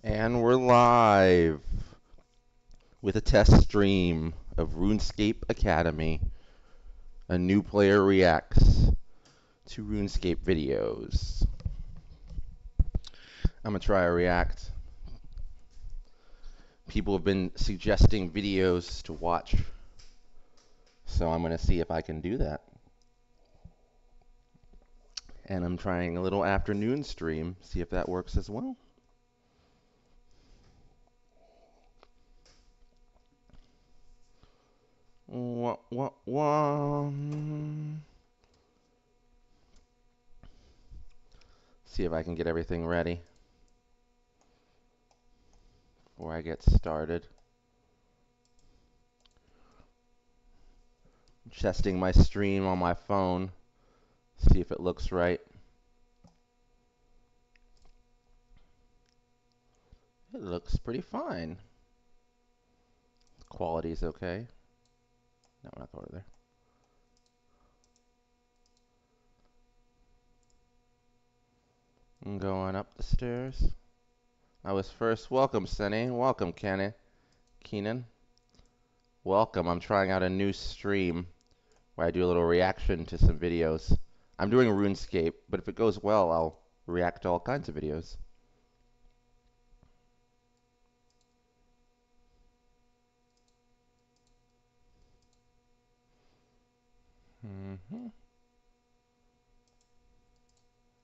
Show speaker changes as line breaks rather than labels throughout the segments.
And we're live with a test stream of RuneScape Academy. A new player reacts to RuneScape videos. I'm going to try a react. People have been suggesting videos to watch, so I'm going to see if I can do that. And I'm trying a little afternoon stream, see if that works as well. See if I can get everything ready before I get started. Testing my stream on my phone, see if it looks right. It looks pretty fine. The quality's okay. No, we're not going there. I'm going up the stairs. I was first. Welcome, Senny. Welcome, Keenan. Welcome. I'm trying out a new stream where I do a little reaction to some videos. I'm doing RuneScape, but if it goes well, I'll react to all kinds of videos.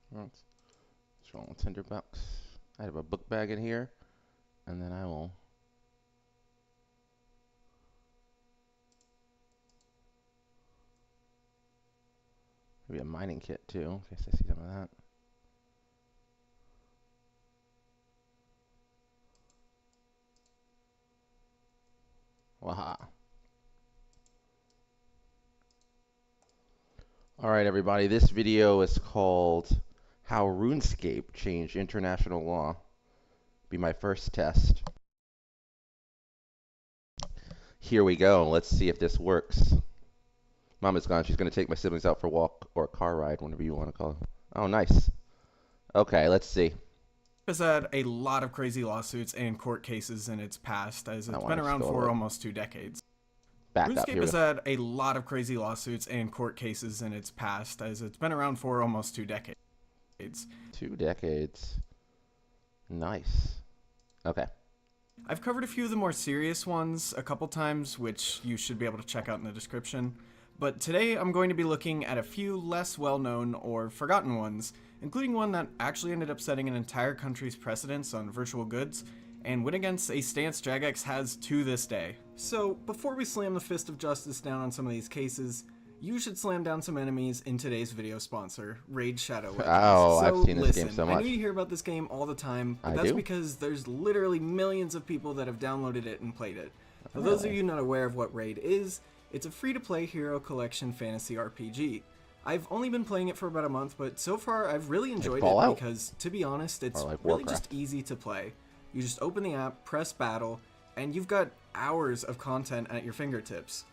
What's wrong with Tinderbox? I have a book bag in here, and then I will. Maybe a mining kit too, in case I see some of that. Waha. Alright everybody, this video is called How RuneScape Changed International Law. Be my first test. Here we go. Let's see if this works. Mom is gone. She's going to take my siblings out for a walk or a car ride, whatever you want to call it. Oh, nice. Okay, let's see.
Has had a lot of crazy lawsuits and court cases in its past, as it's been around for almost 2 decades. RuneScape has had a lot of crazy lawsuits and court cases in its past, as it's been around for almost 2 decades.
2 decades. Nice. Okay.
I've covered a few of the more serious ones a couple times, which you should be able to check out in the description. But today I'm going to be looking at a few less well-known or forgotten ones, including one that actually ended up setting an entire country's precedence on virtual goods, and went against a stance Jagex has to this day. So, before we slam the fist of justice down on some of these cases, you should slam down some enemies in today's video sponsor, Raid Shadow Legends.
Oh, so I've seen this game so much.
I know you hear about this game all the time, but that's because there's literally millions of people that have downloaded it and played it. For those of you not aware of what Raid is, it's a free-to-play hero collection fantasy RPG. I've only been playing it for about a month, but so far I've really enjoyed it because, to be honest, it's really just easy to play. You just open the app, press battle, and you've got hours of content at your fingertips.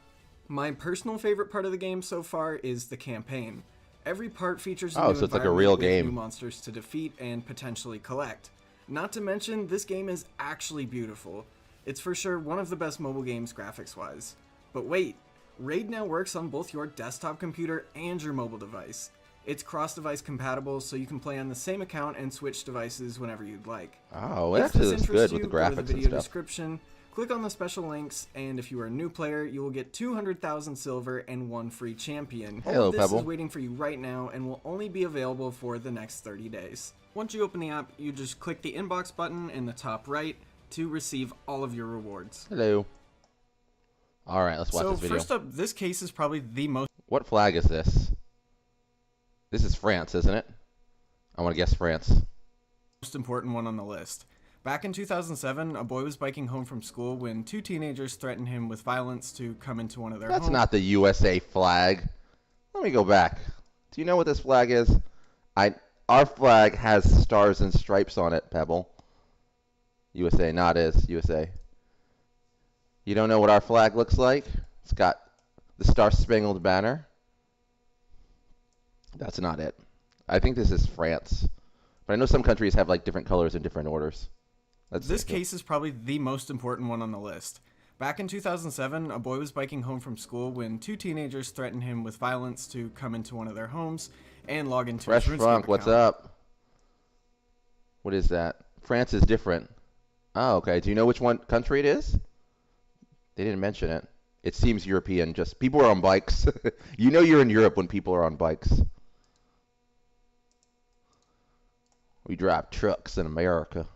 My personal favorite part of the game so far is the campaign. Every part features a new environment
like a real game
with new monsters to defeat and potentially collect. Not to mention, this game is actually beautiful. It's for sure one of the best mobile games graphics-wise. But wait, Raid now works on both your desktop computer and your mobile device. It's cross-device compatible, so you can play on the same account and switch devices whenever you'd like.
Oh, that is good with the graphics
go to the video description, click on the special links, and if you are a new player, you will get 200,000 silver and 1 free champion.
Hello,
all of this
Pebble.
is waiting for you right now and will only be available for the next 30 days. Once you open the app, you just click the inbox button in the top right to receive all of your rewards.
Hello. Alright, let's watch this video.
So first up, this case is probably the most...
What flag is this? This is France, isn't it? I want to guess France.
Most important one on the list. Back in 2007, a boy was biking home from school when 2 teenagers threatened him with violence to come into one of their homes.
That's not the USA flag. Let me go back. Do you know what this flag is? Our flag has stars and stripes on it, Pebble. USA, not is USA. You don't know what our flag looks like? It's got the Star-Spangled Banner. That's not it. I think this is France. But I know some countries have like different colors in different orders.
This case is probably the most important one on the list. Back in 2007, a boy was biking home from school when two teenagers threatened him with violence to come into one of their homes and log into his RuneScape account.
What's up? What is that? France is different. Oh, okay. Do you know which country it is? They didn't mention it. It seems European. Just people are on bikes. You know you're in Europe when people are on bikes. We drive trucks in America.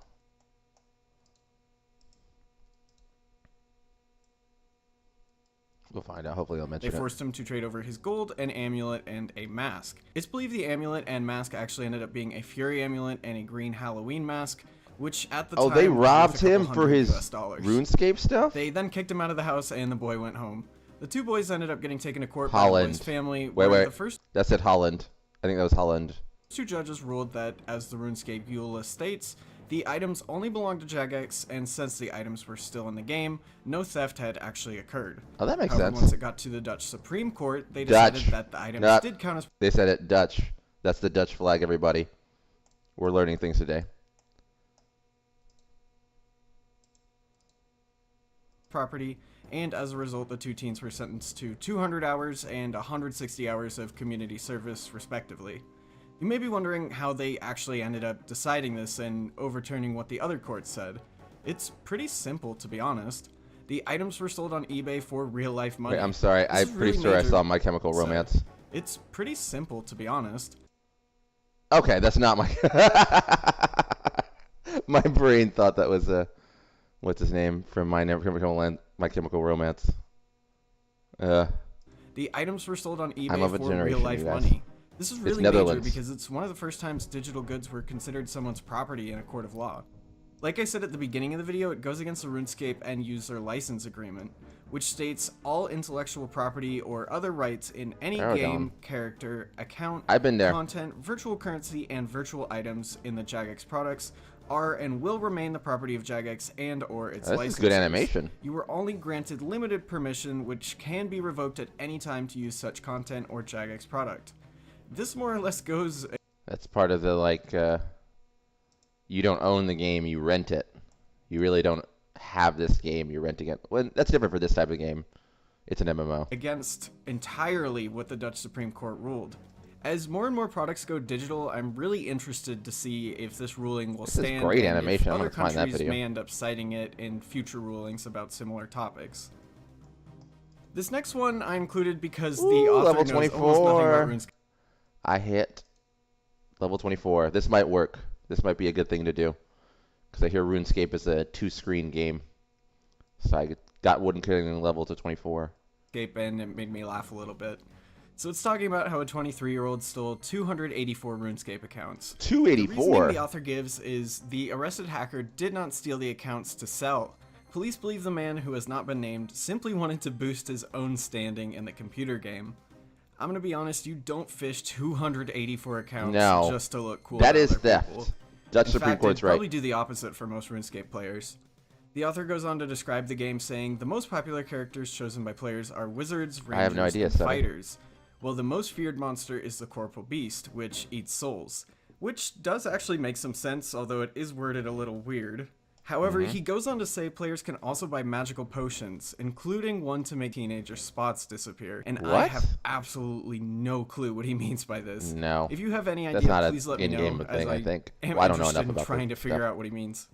We'll find out. Hopefully they'll mention it.
They forced him to trade over his gold, an amulet, and a mask. It's believed the amulet and mask actually ended up being a Fury amulet and a green Halloween mask, which at the time...
Oh, they robbed him for his RuneScape stuff?
They then kicked him out of the house and the boy went home. The two boys ended up getting taken to court
Holland.
by the boy's family.
Wait. That said Holland. I think that was Holland.
Two judges ruled that, as the RuneScape EULA states, the items only belonged to Jagex, and since the items were still in the game, no theft had actually occurred.
Oh, that makes sense.
Once it got to the Dutch Supreme Court, they decided that the items did count as...
They said it Dutch. That's the Dutch flag, everybody. We're learning things today.
Property, and as a result, the two teens were sentenced to 200 hours and 160 hours of community service, respectively. You may be wondering how they actually ended up deciding this and overturning what the other courts said. It's pretty simple, to be honest. The items were sold on eBay for real-life money.
Wait, I'm sorry. I'm pretty sure I saw My Chemical Romance.
It's pretty simple, to be honest.
Okay, that's not my... My brain thought that was, what's his name from My Chemical Romance.
The items were sold on eBay for real-life money. This is really major because it's one of the first times digital goods were considered someone's property in a court of law. Like I said at the beginning of the video, it goes against the RuneScape end user license agreement, which states all intellectual property or other rights in any game, character, account, content, virtual currency, and virtual items in the Jagex products are and will remain the property of Jagex and or its licensors.
This is good animation.
You are only granted limited permission, which can be revoked at any time to use such content or Jagex product. This more or less goes...
That's part of the, like, you don't own the game, you rent it. You really don't have this game, you're renting it. Well, that's different for this type of game. It's an MMO.
Against entirely what the Dutch Supreme Court ruled. As more and more products go digital, I'm really interested to see if this ruling will stand.
This is great animation. I'm
going
to find that video.
May end up citing it in future rulings about similar topics. This next one I included because the author
level
knows
24.
almost nothing about RuneScape.
I hit level 24. This might work. This might be a good thing to do. Because I hear RuneScape is a 2-screen game. So I got wooden killing level to 24.
And it made me laugh a little bit. So it's talking about how a 23-year-old stole 284 RuneScape accounts.
284?
The reasoning the author gives is the arrested hacker did not steal the accounts to sell. Police believe the man, who has not been named, simply wanted to boost his own standing in the computer game. I'm gonna be honest, you don't fish 284 accounts just to look cool.
That is theft. Dutch Supreme Court's right.
Probably do the opposite for most RuneScape players. The author goes on to describe the game saying, the most popular characters chosen by players are wizards, rangers, and fighters. Well, the most feared monster is the Corporal Beast, which eats souls. Which does actually make some sense, although it is worded a little weird. However, he goes on to say players can also buy magical potions, including one to make teenager spots disappear. And I have absolutely no clue what he means by this.
No.
If you have any idea, please let me know.
That's not an in-game thing, I think.
Well, I don't know enough about trying to figure out what he means.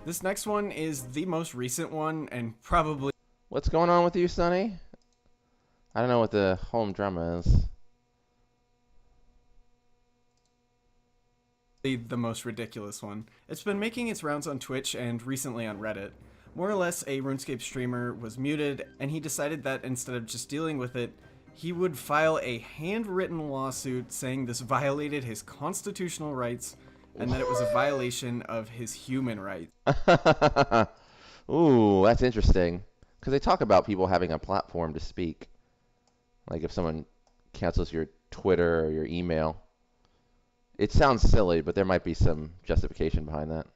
This next one is the most recent one, and probably...
What's going on with you, Sonny? I don't know what the home drama is.
The most ridiculous one. It's been making its rounds on Twitch and recently on Reddit. More or less, a RuneScape streamer was muted, and he decided that instead of just dealing with it, he would file a handwritten lawsuit saying this violated his constitutional rights and that it was a violation of his human rights.
Ooh, that's interesting. Because they talk about people having a platform to speak. Like if someone cancels your Twitter or your email. It sounds silly, but there might be some justification behind that.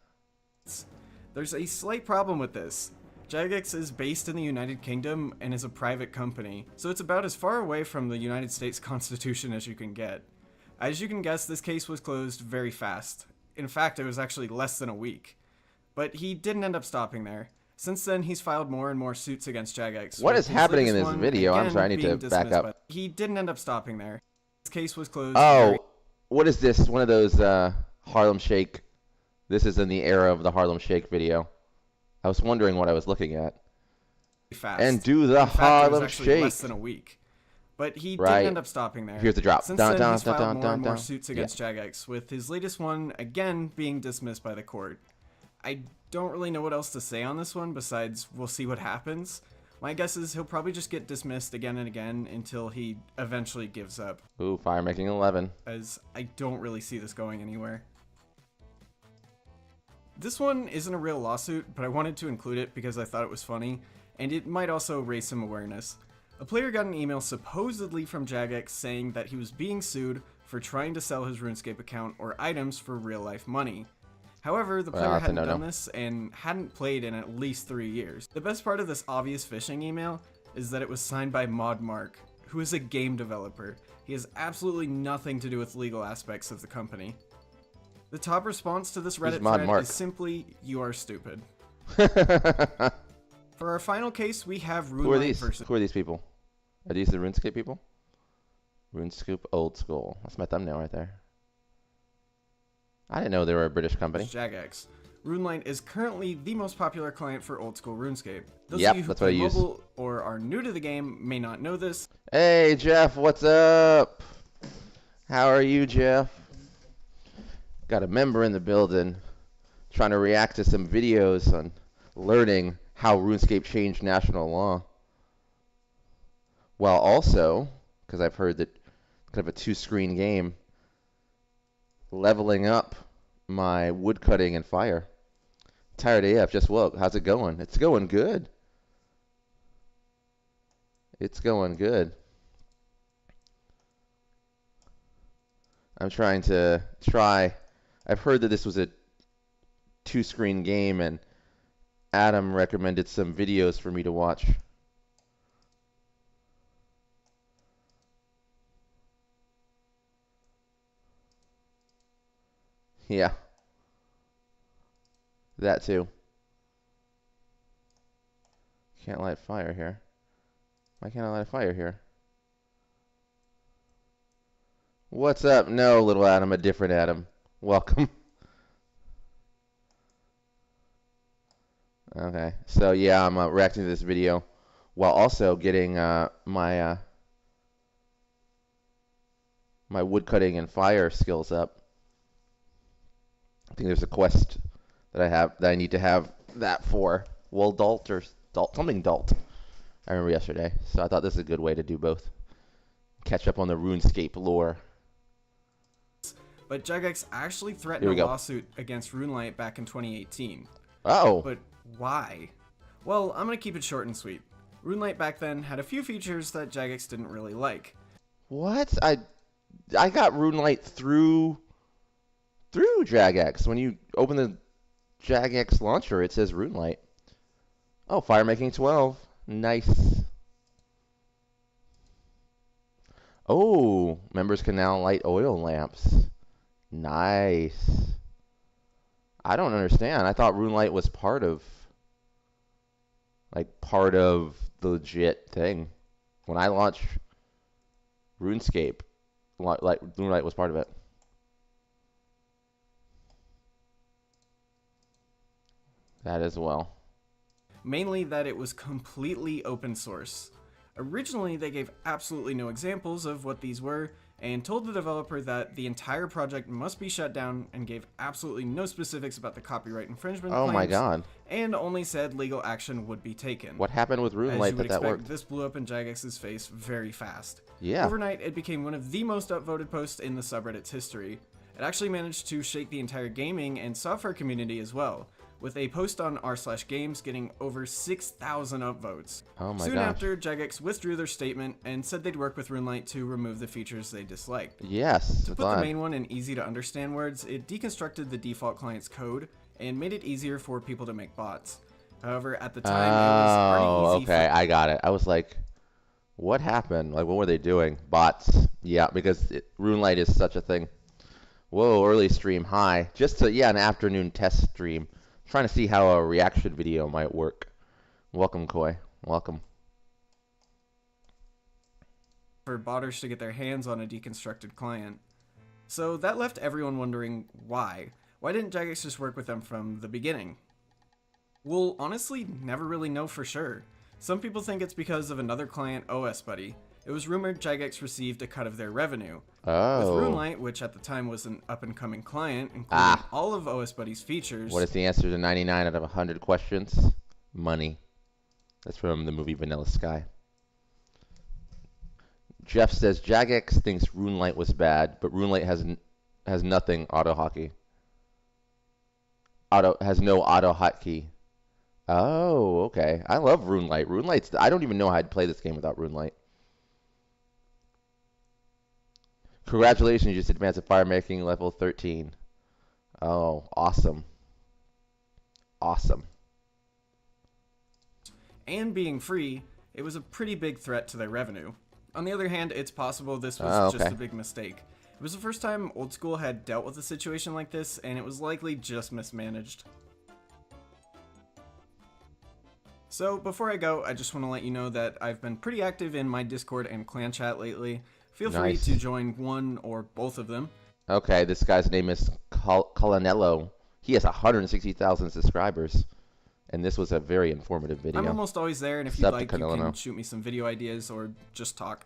There's a slight problem with this. Jagex is based in the United Kingdom and is a private company, so it's about as far away from the United States Constitution as you can get. As you can guess, this case was closed very fast. In fact, it was actually less than a week. But he didn't end up stopping there. Since then, he's filed more and more suits against Jagex.
What is happening in this video? I'm sorry, I need to back up.
He didn't end up stopping there. This case was closed.
Oh, what is this? One of those Harlem Shake. This is in the era of the Harlem Shake video. I was wondering what I was looking at.
Fast.
And do the Harlem Shake.
Less than a week. But he didn't end up stopping there.
Here's the drop.
Since then, he's filed more and more suits against Jagex, with his latest one, again, being dismissed by the court. I don't really know what else to say on this one, besides we'll see what happens. My guess is he'll probably just get dismissed again and again until he eventually gives up.
Ooh, fire making 11.
As I don't really see this going anywhere. This one isn't a real lawsuit, but I wanted to include it because I thought it was funny, and it might also raise some awareness. A player got an email supposedly from Jagex saying that he was being sued for trying to sell his RuneScape account or items for real-life money. However, the player hadn't done this and hadn't played in at least 3 years. The best part of this obvious phishing email is that it was signed by ModMark, who is a game developer. He has absolutely nothing to do with legal aspects of the company. The top response to this Reddit thread is simply, "You are stupid." For our final case, we have RuneScape versus...
Who are these people? Are these the RuneScape people? RuneScape Old School. That's my thumbnail right there. I didn't know they were a British company.
Jagex. RuneLite is currently the most popular client for old school RuneScape. Those
yep,
of you who
that's what I use.
Mobile or are new to the game may not know this.
Hey Jeff, what's up? How are you, Jeff? Got a member in the building trying to react to some videos on learning how RuneScape changed national law. While also, because I've heard that kind of a two-screen game, leveling up my woodcutting and fire. Tired AF, just woke. How's it going? It's going good. It's going good. I'm trying to I've heard that this was a two-screen game, and Adam recommended some videos for me to watch. Yeah. That too. Can't light fire here. Why can't I light a fire here? What's up? No, little Adam, a different Adam. Welcome. Okay, so yeah, I'm reacting to this video while also getting my woodcutting and fire skills up. I think there's a quest that I need to have that for. Well, something Dalt. I remember yesterday, so I thought this is a good way to do both. Catch up on the RuneScape lore.
But Jagex actually threatened a lawsuit against RuneLite back in 2018.
Oh.
But why? Well, I'm gonna keep it short and sweet. RuneLite back then had a few features that Jagex didn't really like.
What? I got RuneLite through Jagex. When you open the Jagex launcher, it says RuneLite. Oh, fire making 12. Nice. Oh, members can now light oil lamps. Nice. I don't understand. I thought RuneLite was part of the legit thing. When I launched RuneScape, RuneLite was part of it. That as well.
Mainly that it was completely open source. Originally, they gave absolutely no examples of what these were, and told the developer that the entire project must be shut down, and gave absolutely no specifics about the copyright infringement claims.
Oh my god.
And only said legal action would be taken.
What happened with RuneLite that worked?
This blew up in Jagex's face very fast.
Yeah.
Overnight, it became one of the most upvoted posts in the subreddit's history. It actually managed to shake the entire gaming and software community as well, with a post on r/games getting over 6,000 upvotes.
Oh my
Soon
gosh.
after, Jagex withdrew their statement and said they'd work with RuneLite to remove the features they disliked.
Yes.
To put the main one in easy to understand words, it deconstructed the default client's code and made it easier for people to make bots. However, at the time, it was pretty easy.
Okay, I got it. I was like, what happened? Like, what were they doing? Bots. Yeah, because RuneLite is such a thing. Whoa, early stream. Hi. Just an afternoon test stream. Trying to see how a reaction video might work. Welcome, Koi. Welcome.
For botters to get their hands on a deconstructed client. So that left everyone wondering why. Why didn't Jagex just work with them from the beginning? We'll honestly never really know for sure. Some people think it's because of another client, OS Buddy. It was rumored Jagex received a cut of their revenue.
Oh.
With RuneLite, which at the time was an up-and-coming client, including all of OS Buddy's features...
What is the answer to 99 out of 100 questions? Money. That's from the movie Vanilla Sky. Jeff says, Jagex thinks RuneLite was bad, but RuneLite has nothing auto-hotkey. Has no auto-hotkey. Oh, okay. I love RuneLite. I don't even know how I'd play this game without RuneLite. Congratulations, you just advanced to fire making level 13. Oh, awesome. Awesome.
And being free, it was a pretty big threat to their revenue. On the other hand, it's possible this was just a big mistake. It was the first time Old School had dealt with a situation like this, and it was likely just mismanaged. So before I go, I just want to let you know that I've been pretty active in my Discord and clan chat lately. Feel free to join one or both of them.
Okay, this guy's name is Colonello. He has 160,000 subscribers. And this was a very informative video.
I'm almost always there, and if you'd like, you can shoot me some video ideas or just talk.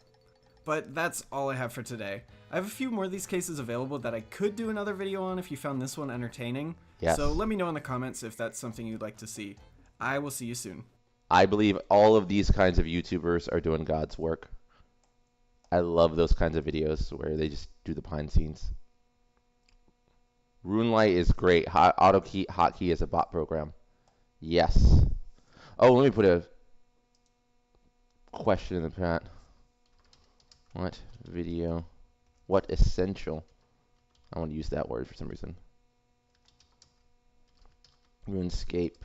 But that's all I have for today. I have a few more of these cases available that I could do another video on if you found this one entertaining.
Yes.
So let me know in the comments if that's something you'd like to see. I will see you soon.
I believe all of these kinds of YouTubers are doing God's work. I love those kinds of videos where they just do the behind the scenes. RuneLite is great. Hotkey is a bot program. Yes. Oh, let me put a question in the chat. What video? What essential? I want to use that word for some reason. RuneScape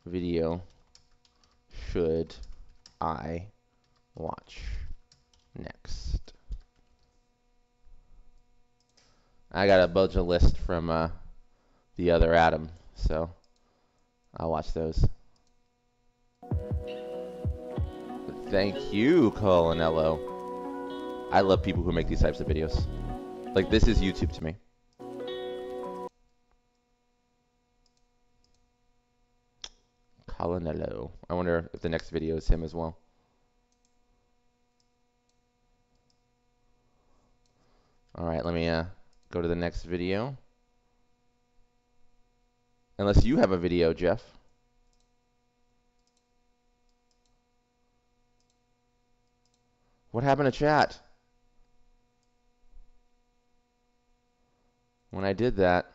video should I watch next? I got a bunch of lists from the other Adam, so I'll watch those. Thank you, Colonello. I love people who make these types of videos. Like, this is YouTube to me. Colonello. I wonder if the next video is him as well. Alright, let me go to the next video. Unless you have a video, Jeff. What happened to chat? When I did that.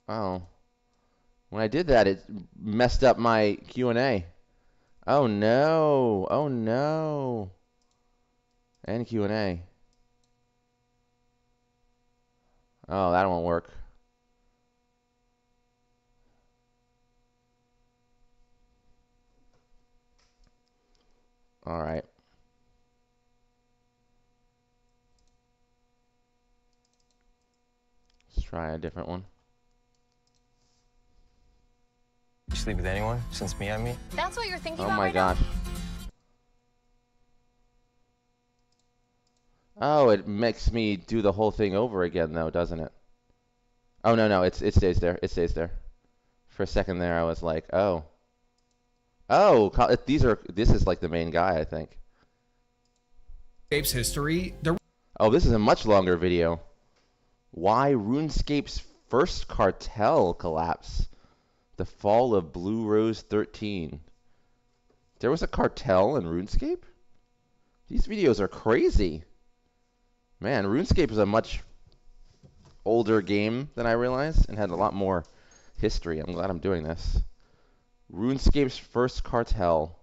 Oh. When I did that, it messed up my Q&A. Oh no. Oh no. And Q&A. Oh, that won't work. All right. Let's try a different one.
You sleep with anyone since Miami?
That's what you're thinking
Oh
about
my
right
gosh.
now?
Oh, it makes me do the whole thing over again, though, doesn't it? Oh no, it stays there. It stays there. For a second there, I was like, oh. Oh, this is like the main guy, I think.
RuneScape's history.
Oh, this is a much longer video. Why RuneScape's first cartel collapse? The fall of Blue Rose 13. There was a cartel in RuneScape? These videos are crazy. Man, RuneScape is a much older game than I realized and had a lot more history. I'm glad I'm doing this. RuneScape's first cartel.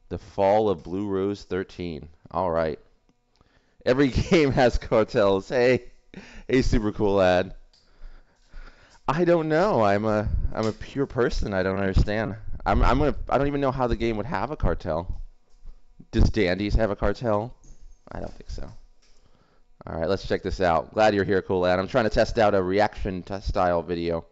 The Fall of Blue Rose 13. All right. Every game has cartels. Hey, super cool ad. I don't know. I'm a pure person. I don't understand. I don't even know how the game would have a cartel. Does Dandies have a cartel? I don't think so. All right, let's check this out. Glad you're here, cool ad. I'm trying to test out a reaction style video.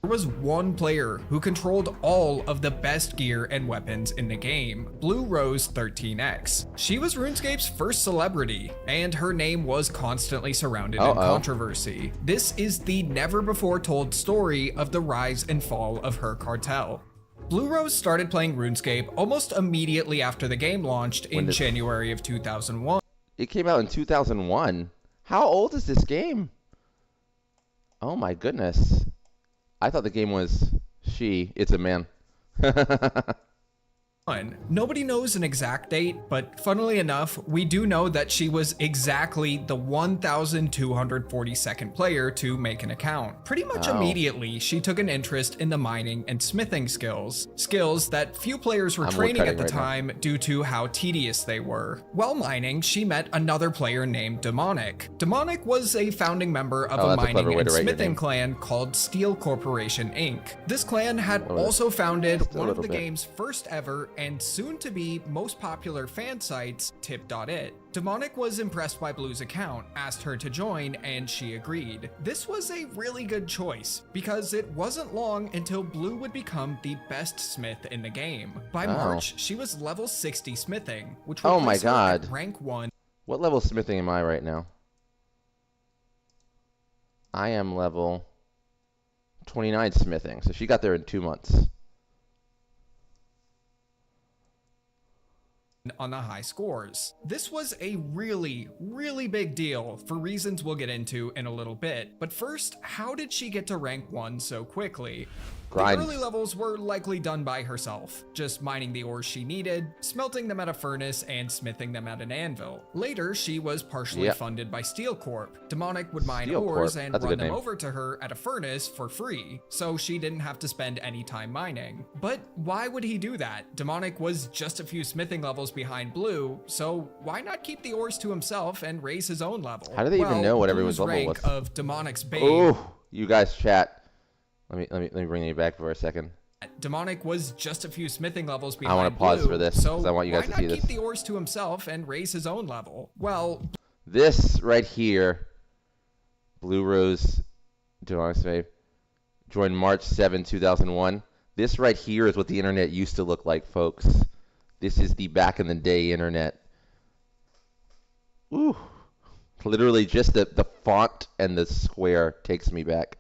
There was one player who controlled all of the best gear and weapons in the game, Blue Rose 13X. She was RuneScape's first celebrity, and her name was constantly surrounded in controversy. This is the never-before-told story of the rise and fall of her cartel. Blue Rose started playing RuneScape almost immediately after the game launched in January of 2001.
It came out in 2001? How old is this game? Oh my goodness. I thought the game was it's a man.
Nobody knows an exact date, but funnily enough, we do know that she was exactly the 1,242nd player to make an account. Pretty much immediately, she took an interest in the mining and smithing skills that few players were training at the time due to how tedious they were. While mining, she met another player named Demonic. Demonic was a founding member of a mining and smithing clan called Steel Corporation Inc. This clan had also founded one of the game's first ever and soon-to-be most popular fan sites, Tip.it. Demonic was impressed by Blue's account, asked her to join, and she agreed. This was a really good choice, because it wasn't long until Blue would become the best smith in the game. By March, she was level 60 smithing, which would place her at rank 1.
What level smithing am I right now? I am level 29 smithing, so she got there in 2 months.
On the high scores. This was a really big deal for reasons we'll get into in a little bit. But first, how did she get to rank 1 so quickly?
Grind.
The early levels were likely done by herself, just mining the ores she needed, smelting them at a furnace, and smithing them at an anvil. Later, she was partially funded by Steel Corp. Demonic would mine ores and run them over to her at a furnace for free, so she didn't have to spend any time mining. But why would he do that? Demonic was just a few smithing levels behind Blue, so why not keep the ores to himself and raise his own level?
How do they even know what everyone's level
rank
was?
Of Demonic's babe.
Oh, you guys chat. Let me bring you back for a second.
Demonic was just a few smithing levels behind
I want to pause
Blue,
for this because I want you guys to see this.
Why not keep the ores to himself and raise his own level? Well,
this right here, Blue Rose, joined March 7, 2001. This right here is what the internet used to look like, folks. This is the back in the day internet. Ooh, literally just the font and the square takes me back.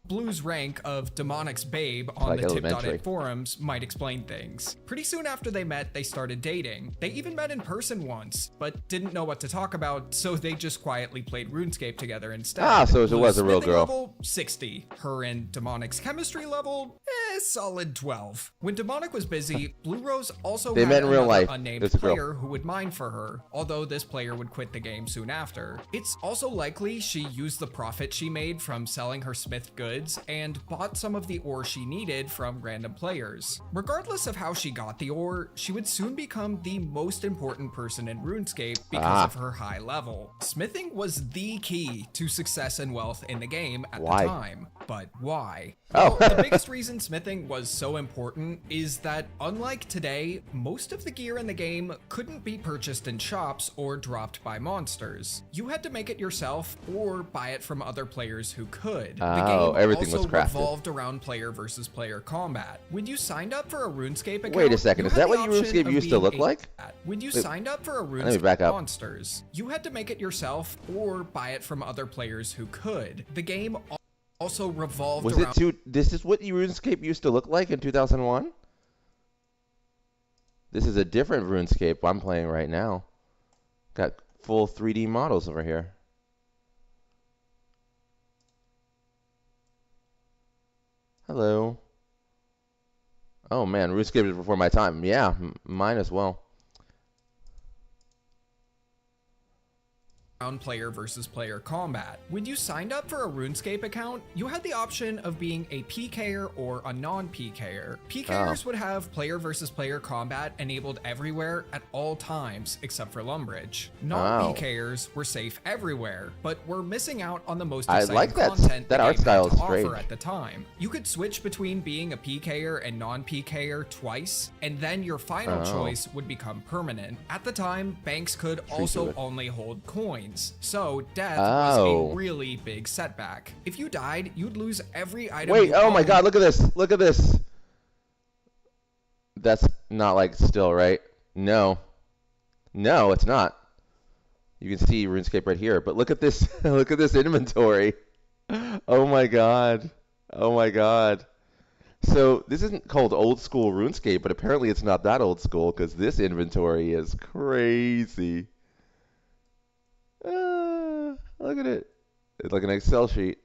Blue's rank of Demonic's babe on the Tip.it forums might explain things. Pretty soon after they met, they started dating. They even met in person once, but didn't know what to talk about, so they just quietly played RuneScape together instead.
So it was a real girl.
Level 60. Her and Demonic's chemistry level, solid 12. When Demonic was busy, Blue Rose also had another unnamed player who would mine for her, although this player would quit the game soon after. It's also likely she used the profit she made from selling her smith goods and bought some of the ore she needed from random players. Regardless of how she got the ore, she would soon become the most important person in RuneScape because of her high level. Smithing was the key to success and wealth in the game at the time. But why? Well, the biggest reason smithing was so important is that, unlike today, most of the gear in the game couldn't be purchased in shops or dropped by monsters. You had to make it yourself or buy it from other players who could. The game
everything
also
was crafted.
revolved around player versus player combat. When you signed up for a RuneScape account,
wait a second, is that what RuneScape used to look like?
When you signed up for a RuneScape monsters, you had to make it yourself or buy it from other players who could. The game also revolved around...
This is what RuneScape used to look like in 2001? This is a different RuneScape I'm playing right now. Got full 3D models over here. Hello. Oh man, RuneScape is before my time. Yeah, mine as well.
player versus player combat. When you signed up for a RuneScape account, you had the option of being a PKer or a non-PKer. PKers would have player versus player combat enabled everywhere at all times except for Lumbridge. Non-PKers were safe everywhere, but were missing out on the most exciting content
that art style is strange.
offer at the time. You could switch between being a PKer and non-PKer twice, and then your final choice would become permanent. At the time, banks could also only hold coins, so death was a really big setback. If you died, you'd lose every item.
Wait, oh my god, look at this. Look at this. That's not like still, right? No. No, it's not. You can see RuneScape right here, but look at this. Look at this inventory. Oh my god. Oh my god. So this isn't called old school RuneScape, but apparently it's not that old school because this inventory is crazy. Look at it. It's like an Excel sheet.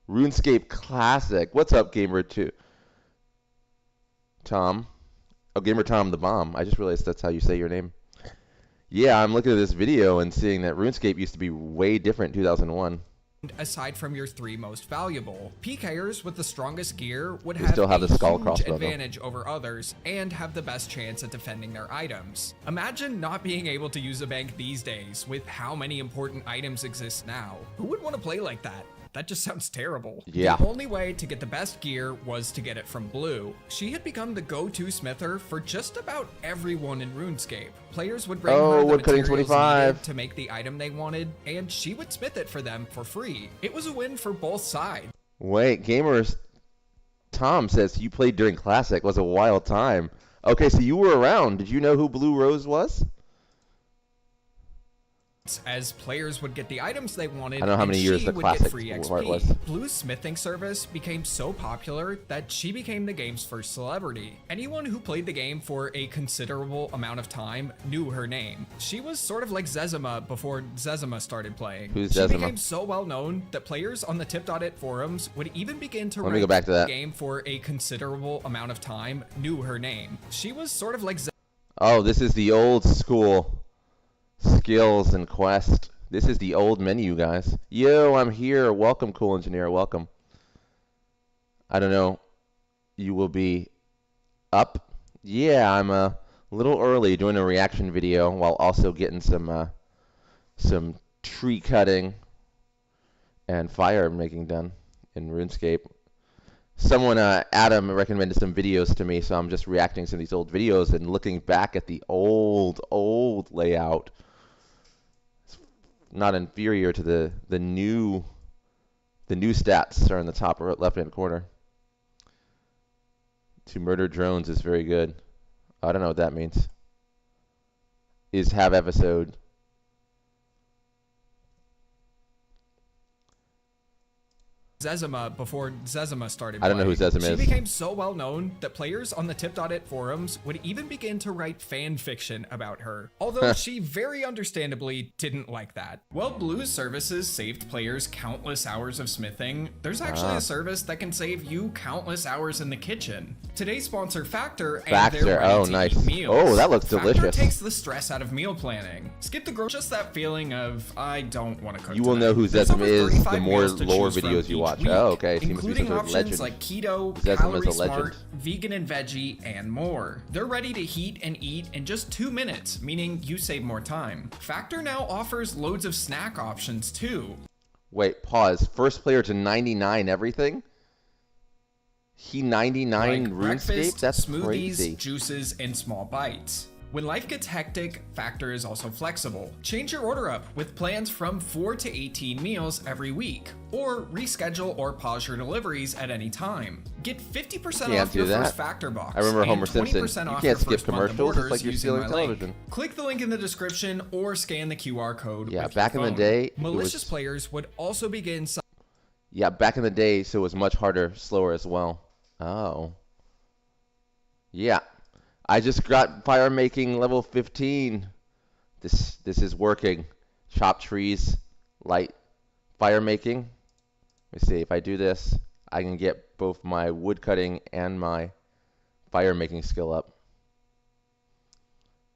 RuneScape Classic. What's up, Gamer2? Tom. Oh, Gamer Tom the Bomb. I just realized that's how you say your name. Yeah, I'm looking at this video and seeing that RuneScape used to be way different in 2001.
Aside from your 3 most valuable, PKers with the strongest gear would
have
a
the skull
huge advantage over others and have the best chance at defending their items. Imagine not being able to use a bank these days with how many important items exist now. Who would want to play like that? That just sounds terrible.
Yeah.
The only way to get the best gear was to get it from Blue. She had become the go-to smither for just about everyone in RuneScape. Players would bring her the materials needed to make the item they wanted, and she would smith it for them for free. It was a win for both sides.
Wait, Gamers Tom says you played during Classic. It was a wild time. Okay, so you were around. Did you know who Blue Rose was?
As players would get the items they wanted,
I don't know how many years the Classic part was.
Blue's smithing service became so popular that she became the game's first celebrity. Anyone who played the game for a considerable amount of time knew her name. She was sort of like Zezima before Zezima started playing.
Who's Zezima?
She became so well known that players on the Tip.it forums would even begin to
rank the
game for a considerable amount of time knew her name. She was sort of like
Oh, this is the old school skills and quest. This is the old menu, guys. Yo, I'm here. Welcome, cool engineer. Welcome. I don't know. You will be up? Yeah, I'm a little early doing a reaction video while also getting some tree cutting and fire making done in RuneScape. Someone, Adam, recommended some videos to me, so I'm just reacting to these old videos and looking back at the old layout. It's not inferior to the new stats are in the top left-hand corner. To murder drones is very good. I don't know what that means. Is have episode.
Zezima before Zezima started
playing. I don't know who Zezima is.
She became so well known that players on the Tip.it forums would even begin to write fan fiction about her, although she very understandably didn't like that. While Blue's services saved players countless hours of smithing, there's actually a service that can save you countless hours in the kitchen. Today's sponsor, Factor, and their ready-to-eat meals.
Oh, that looks delicious.
Factor takes the stress out of meal planning. Skip the just that feeling of, I don't want to cook
You will
tonight.
know who Zezima is the more lore videos you watch. Oh, okay.
Including options like keto, calorie smart, vegan and veggie, and more. They're ready to heat and eat in just 2 minutes, meaning you save more time. Factor now offers loads of snack options too.
Wait, pause. First player to 99 everything? He 99
like
RuneScape? That's
smoothies,
crazy.
Juices, and small bites. When life gets hectic, Factor is also flexible. Change your order up with plans from 4 to 18 meals every week, or reschedule or pause your deliveries at any time. Get 50% off your first Factor box.
I remember Homer Simpson. You can't skip commercials. It's like you're stealing television.
Click the link in the description or scan the QR code.
Yeah, back in the day,
malicious players would also begin.
Yeah, back in the day, so it was much harder, slower as well. Oh. Yeah. I just got fire making level 15. This is working. Chop trees, light fire making. Let me see if I do this, I can get both my wood cutting and my fire making skill up.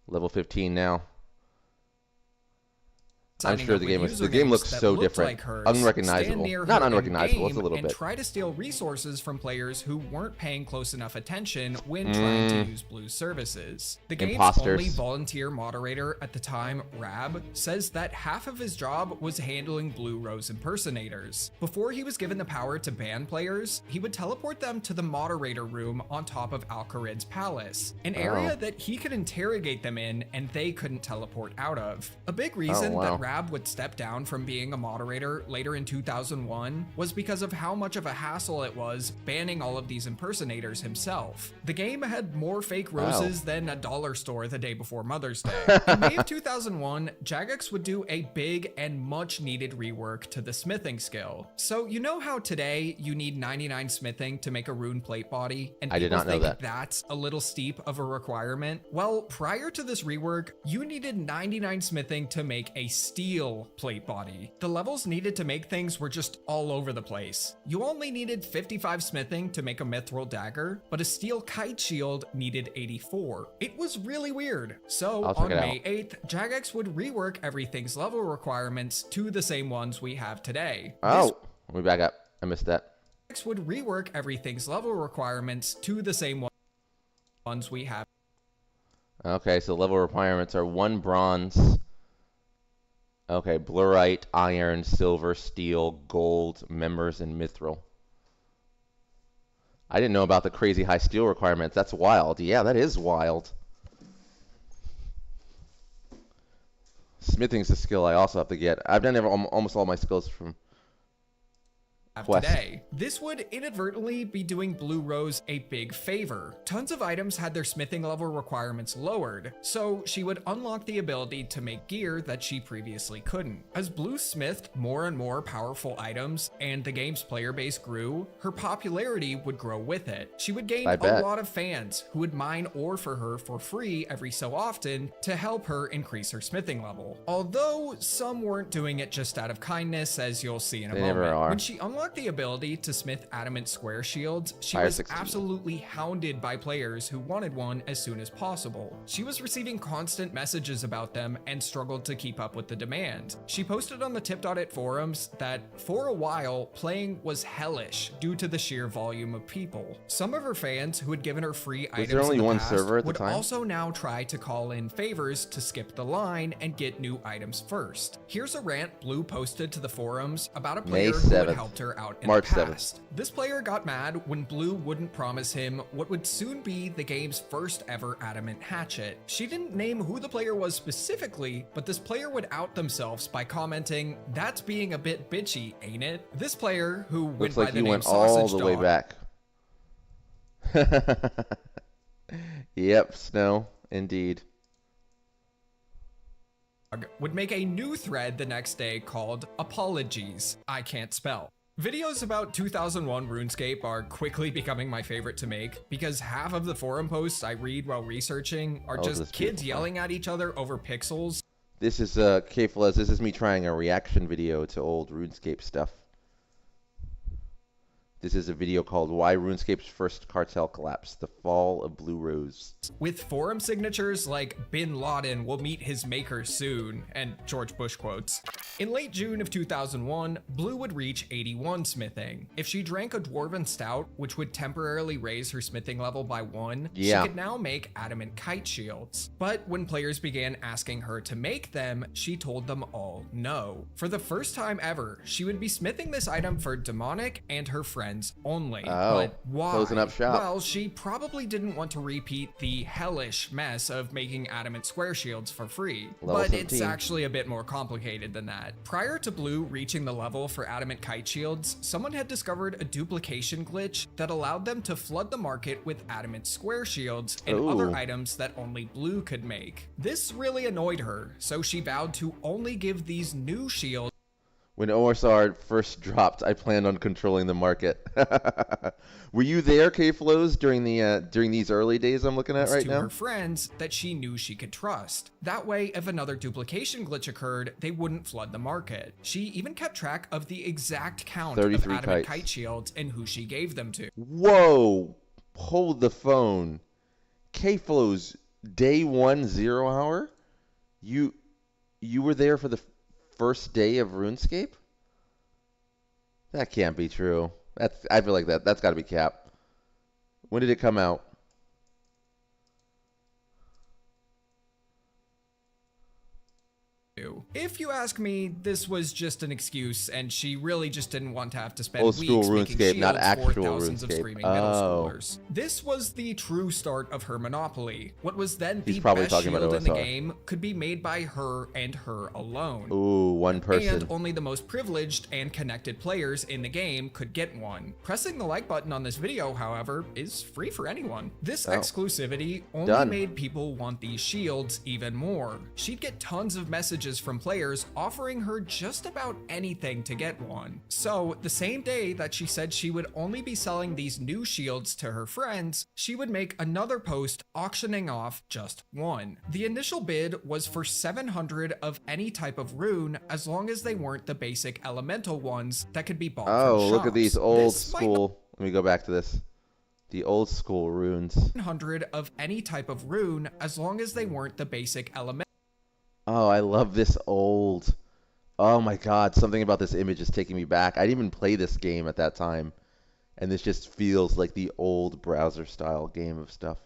Level 15 now. I'm sure the game looks so different, unrecognizable. Not unrecognizable, it's a little bit.
Try to steal resources from players who weren't paying close enough attention when trying to use Blue's services. The game's only volunteer moderator at the time, Rab, says that half of his job was handling Blue Rose impersonators. Before he was given the power to ban players, he would teleport them to the moderator room on top of Al-Kharid's palace, an area that he could interrogate them in and they couldn't teleport out of. A big reason that Rab would step down from being a moderator later in 2001 was because of how much of a hassle it was banning all of these impersonators himself. The game had more fake roses than a dollar store the day before Mother's Day. In May of 2001, Jagex would do a big and much needed rework to the smithing skill. So you know how today you need 99 smithing to make a rune plate body, and
I did not know that.
That's a little steep of a requirement? Well, prior to this rework, you needed 99 smithing to make a steel plate body. The levels needed to make things were just all over the place. You only needed 55 smithing to make a mithril dagger, but a steel kite shield needed 84. It was really weird. So on May 8th, Jagex would rework everything's level requirements to the same ones we have today.
Let me back up. I missed that.
Jagex would rework everything's level requirements to the same ones we have.
Okay, so level requirements are 1 bronze. Okay, blurite, iron, silver, steel, gold, members, and mithril. I didn't know about the crazy high steel requirements. That's wild. Yeah, that is wild. Smithing's a skill I also have to get. I've done almost all my skills from
today. This would inadvertently be doing Blue Rose a big favor. Tons of items had their smithing level requirements lowered, so she would unlock the ability to make gear that she previously couldn't. As Blue smithed more and more powerful items and the game's player base grew, her popularity would grow with it. She would gain a lot of fans who would mine ore for her for free every so often to help her increase her smithing level. Although some weren't doing it just out of kindness, as you'll see in a moment. When she unlocked the ability to smith adamant square shields, she was absolutely hounded by players who wanted one as soon as possible. She was receiving constant messages about them and struggled to keep up with the demand. She posted on the Tip.it forums that for a while, playing was hellish due to the sheer volume of people. Some of her fans who had given her free items in the past would also now try to call in favors to skip the line and get new items first. Here's a rant Blue posted to the forums about a player who had helped her out in the past. This player got mad when Blue wouldn't promise him what would soon be the game's first ever adamant hatchet. She didn't name who the player was specifically, but this player would out themselves by commenting, "That's being a bit bitchy, ain't it?" This player, who went by the name Sausage Dog,
way back. Yep, Snow, indeed.
Would make a new thread the next day called "Apologies, I Can't Spell." Videos about 2001 RuneScape are quickly becoming my favorite to make because half of the forum posts I read while researching are just kids yelling at each other over pixels.
This is K-Flez, this is me trying a reaction video to old RuneScape stuff. This is a video called Why RuneScape's First Cartel Collapsed, The Fall of Blue Rose.
With forum signatures like Bin Laden will meet his maker soon, and George Bush quotes. In late June of 2001, Blue would reach 81 smithing. If she drank a dwarven stout, which would temporarily raise her smithing level by 1, she could now make adamant kite shields. But when players began asking her to make them, she told them all no. For the first time ever, she would be smithing this item for Demonic and her friends only. But why?
Closing up shop.
Well, she probably didn't want to repeat the hellish mess of making adamant square shields for free. But 17. It's actually a bit more complicated than that. Prior to Blue reaching the level for adamant kite shields, someone had discovered a duplication glitch that allowed them to flood the market with adamant square shields and other items that only Blue could make. This really annoyed her, so she vowed to only give these new shields.
When OSR first dropped, I planned on controlling the market. Were you there, K-Flows, during these early days I'm looking at right now?
To her friends that she knew she could trust. That way, if another duplication glitch occurred, they wouldn't flood the market. She even kept track of the exact count of adamant kite shields and who she gave them to.
Whoa! Hold the phone. K-Flows, day 1, 0 hour? You were there for the first day of RuneScape? That can't be true. I feel like that's got to be cap. When did it come out?
If you ask me, this was just an excuse, and she really just didn't want to have to spend
Old school
weeks making
RuneScape,
shields
not actual
for thousands of
RuneScape.
screaming middle schoolers. This was the true start of her monopoly. What was then the best shield in the game could be made by her and her alone.
Ooh, one person.
And only the most privileged and connected players in the game could get one. Pressing the like button on this video, however, is free for anyone. This exclusivity only made people want these shields even more. She'd get tons of messages from players offering her just about anything to get one. So the same day that she said she would only be selling these new shields to her friends, she would make another post auctioning off just one. The initial bid was for 700 of any type of rune, as long as they weren't the basic elemental ones that could be bought from shops.
Look at these old school. Let me go back to this. The old school runes.
700 of any type of rune, as long as they weren't the basic elemental.
Oh, I love this old. Oh my god, something about this image is taking me back. I didn't even play this game at that time. And this just feels like the old browser style game of stuff.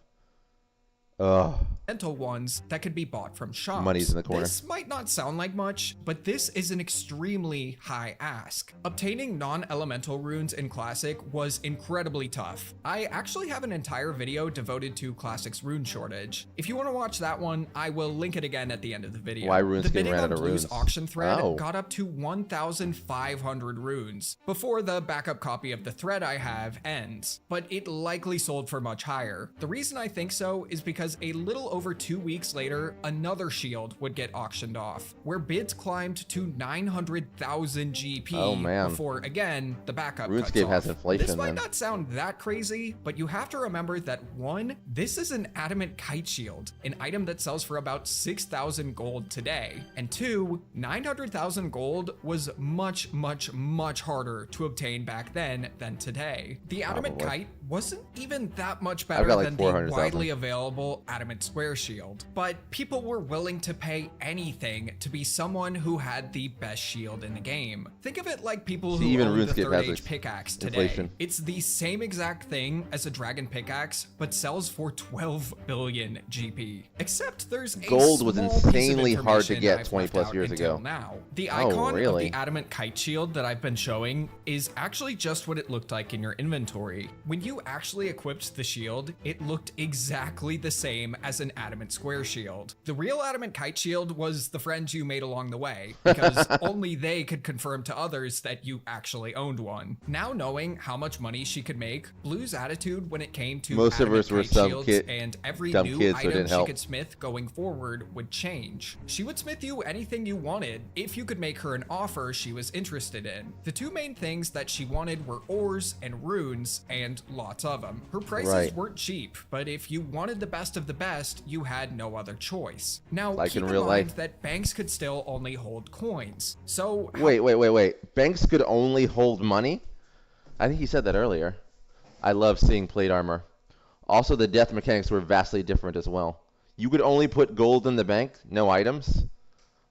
Elemental ones that could be bought from shops.
Money's in the corner.
This might not sound like much, but this is an extremely high ask. Obtaining non-elemental runes in Classic was incredibly tough. I actually have an entire video devoted to Classic's rune shortage. If you want to watch that one, I will link it again at the end of the video.
Why RuneScape
the bidding
ran
on
out of
Blue's
runes?
auction thread got up to 1,500 runes before the backup copy of the thread I have ends, but it likely sold for much higher. The reason I think so is because a little over 2 weeks later, another shield would get auctioned off, where bids climbed to 900,000 GP before, again, the backup cuts
RuneScape
off.
has inflation.
This might not sound that crazy, but you have to remember that 1, this is an adamant kite shield, an item that sells for about 6,000 gold today, and 2, 900,000 gold was much, much, much harder to obtain back then than today. The adamant kite wasn't even that much better than the widely available adamant square shield, but people were willing to pay anything to be someone who had the best shield in the game. Think of it like people who own the third age pickaxe today. It's the same exact thing as a dragon pickaxe, but sells for 12 billion GP. Except there's a
gold was insanely hard to get
I've
20 plus years ago.
Now, the icon of the adamant kite shield that I've been showing is actually just what it looked like in your inventory. When you actually equipped the shield, it looked exactly the same as an adamant square shield. The real adamant kite shield was the friends you made along the way, because only they could confirm to others that you actually owned one. Now knowing how much money she could make, Blue's attitude when it came to
most of us were
shields and every new item she could smith going forward would change. She would smith you anything you wanted if you could make her an offer she was interested in. The two main things that she wanted were ores and runes, and lots of them. Her prices weren't cheap, but if you wanted the best of the best, you had no other choice. Now, keep in mind that banks could still only hold coins. So
wait. Banks could only hold money? I think he said that earlier. I love seeing plate armor. Also, the death mechanics were vastly different as well. You could only put gold in the bank, no items.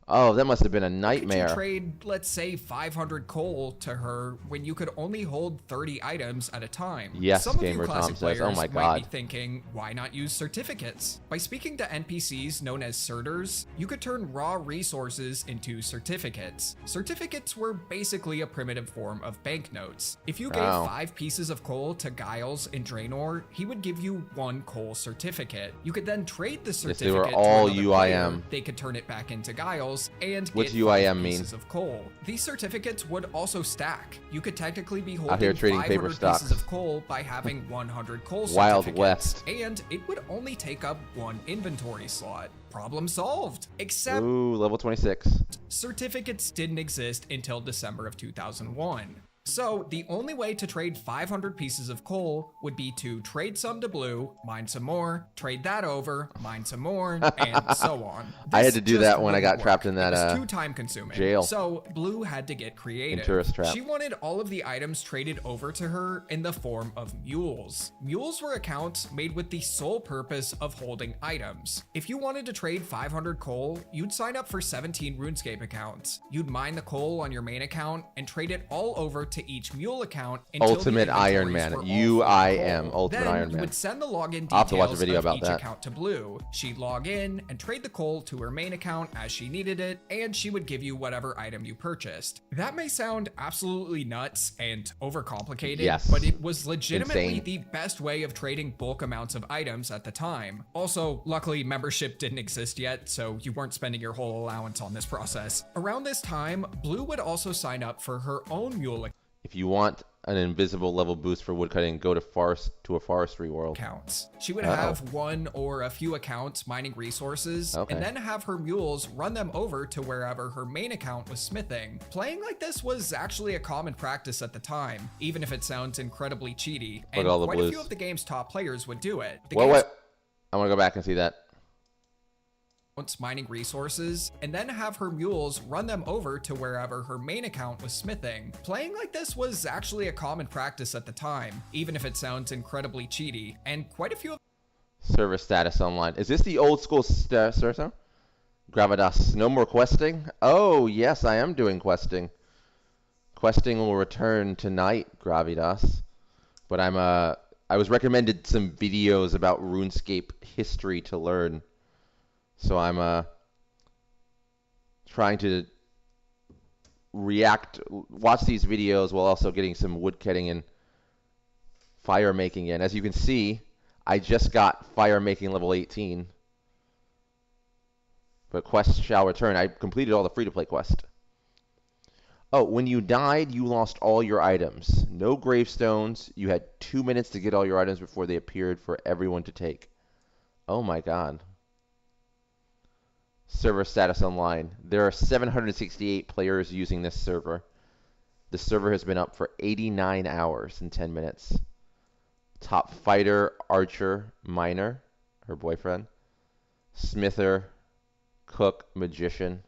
Oh, that must have been a nightmare.
Could you trade, let's say, 500 coal to her when you could only hold 30 items at a time?
Yes,
some
Gamer
of you Classic
Tom says, oh my god.
might be thinking, why not use certificates? By speaking to NPCs known as certers, you could turn raw resources into certificates. Certificates were basically a primitive form of banknotes. If you gave 5 pieces of coal to Giles in Draenor, he would give you 1 coal certificate. You could then trade the certificate
they were all
to another
UIM.
player. They could turn it back into Giles and
what's
get
UIM
5
mean?
pieces of coal. These certificates would also stack. You could technically be holding
Out here trading
500
paper stocks.
pieces of coal by having 100 coal
Wild
certificates.
West.
And it would only take up 1 inventory slot. Problem solved. Except
level 26.
certificates didn't exist until December of 2001. So the only way to trade 500 pieces of coal would be to trade some to Blue, mine some more, trade that over, mine some more, and so on.
I had to do that when I got trapped in that
it was too time consuming.
Jail.
So Blue had to get creative.
In tourist trap.
She wanted all of the items traded over to her in the form of mules. Mules were accounts made with the sole purpose of holding items. If you wanted to trade 500 coal, you'd sign up for 17 RuneScape accounts. You'd mine the coal on your main account and trade it all over to each mule account until
Ultimate Iron Man. UIM. Ultimate Iron Man.
You would send the login
I'll have to watch a
details
video
of
about
each
that.
account to Blue. She'd log in and trade the coal to her main account as she needed it, and she would give you whatever item you purchased. That may sound absolutely nuts and overcomplicated,
yes,
but it was legitimately
insane.
the best way of trading bulk amounts of items at the time. Also, luckily membership didn't exist yet, so you weren't spending your whole allowance on this process. Around this time, Blue would also sign up for her own mule
If you want an invisible level boost for woodcutting, go to a forestry world.
accounts. She would have one or a few accounts mining resources, and then have her mules run them over to wherever her main account was smithing. Playing like this was actually a common practice at the time, even if it sounds incredibly cheaty, and quite a few of the game's top players would do it.
Wait. I want to go back and see that.
Mining resources, and then have her mules run them over to wherever her main account was smithing. Playing like this was actually a common practice at the time, even if it sounds incredibly cheaty, and quite a few of
Server status online. Is this the old school server? Gravitas. No more questing? Oh, yes, I am doing questing. Questing will return tonight, Gravitas. But I was recommended some videos about RuneScape history to learn. So I'm trying to watch these videos while also getting some woodcutting and fire making in. As you can see, I just got fire making level 18. But quests shall return. I completed all the free-to-play quests. Oh, when you died, you lost all your items. No gravestones. You had 2 minutes to get all your items before they appeared for everyone to take. Oh my god. Server status online. There are 768 players using this server. The server has been up for 89 hours and 10 minutes. Top fighter, archer, miner, her boyfriend, smither, cook, magician.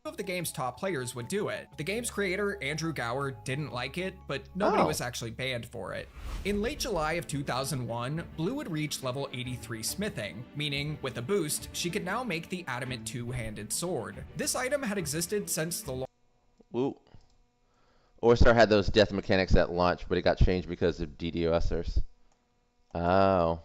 of the game's top players would do it. The game's creator, Andrew Gower, didn't like it, but nobody was actually banned for it. In late July of 2001, Blue would reach level 83 smithing, meaning with a boost, she could now make the adamant two-handed sword. This item had existed since the
Ooh. Orstar had those death mechanics at launch, but it got changed because of DDoSers. Oh.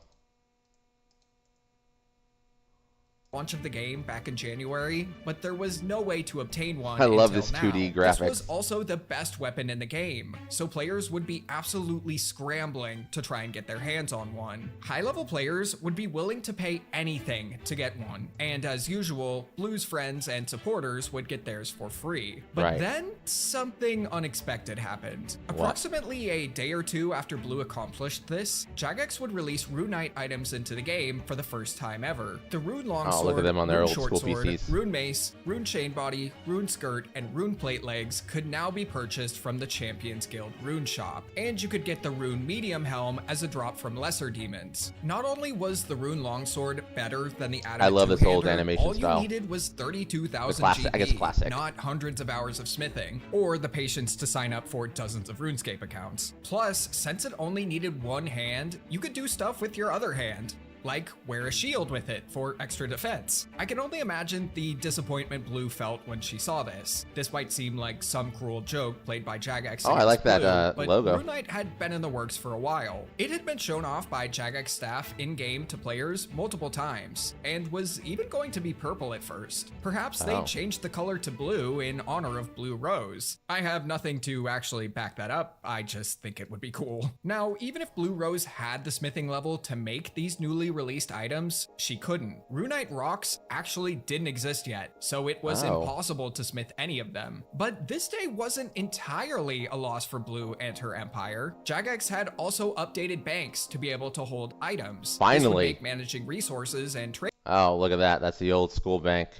launch of the game back in January, but there was no way to obtain one.
I love this 2D graphics.
This was also the best weapon in the game, so players would be absolutely scrambling to try and get their hands on one. High-level players would be willing to pay anything to get one, and as usual, Blue's friends and supporters would get theirs for free. But then something unexpected happened. Approximately a day or two after Blue accomplished this, Jagex would release Rune Knight items into the game for the first time ever. The Rune Longsword,
look at them on their
Rune
old school
Shortsword,
PCs.
Rune Mace, Rune Chainbody, Rune Skirt, and Rune Plate Legs could now be purchased from the Champions Guild Rune Shop, and you could get the Rune Medium Helm as a drop from Lesser Demons. Not only was the Rune Longsword better than the Adamant
I love this old
two-hander,
animation
all
style.
you needed was 32,000
Classic, I guess
GP,
classic.
not hundreds of hours of smithing, or the patience to sign up for dozens of RuneScape accounts. Plus, since it only needed one hand, you could do stuff with your other hand. Like wear a shield with it for extra defense. I can only imagine the disappointment Blue felt when she saw this. This might seem like some cruel joke played by Jagex.
Oh, I like that
but
logo.
Rune Knight had been in the works for a while. It had been shown off by Jagex staff in-game to players multiple times, and was even going to be purple at first. Perhaps they changed the color to blue in honor of Blue Rose. I have nothing to actually back that up, I just think it would be cool. Now, even if Blue Rose had the smithing level to make these newly released items, she couldn't. Rune Knight rocks actually didn't exist yet, so it was impossible to smith any of them. But this day wasn't entirely a loss for Blue and her empire. Jagex had also updated banks to be able to hold items.
Finally.
This would make managing resources and trade.
Oh, look at that. That's the old school bank.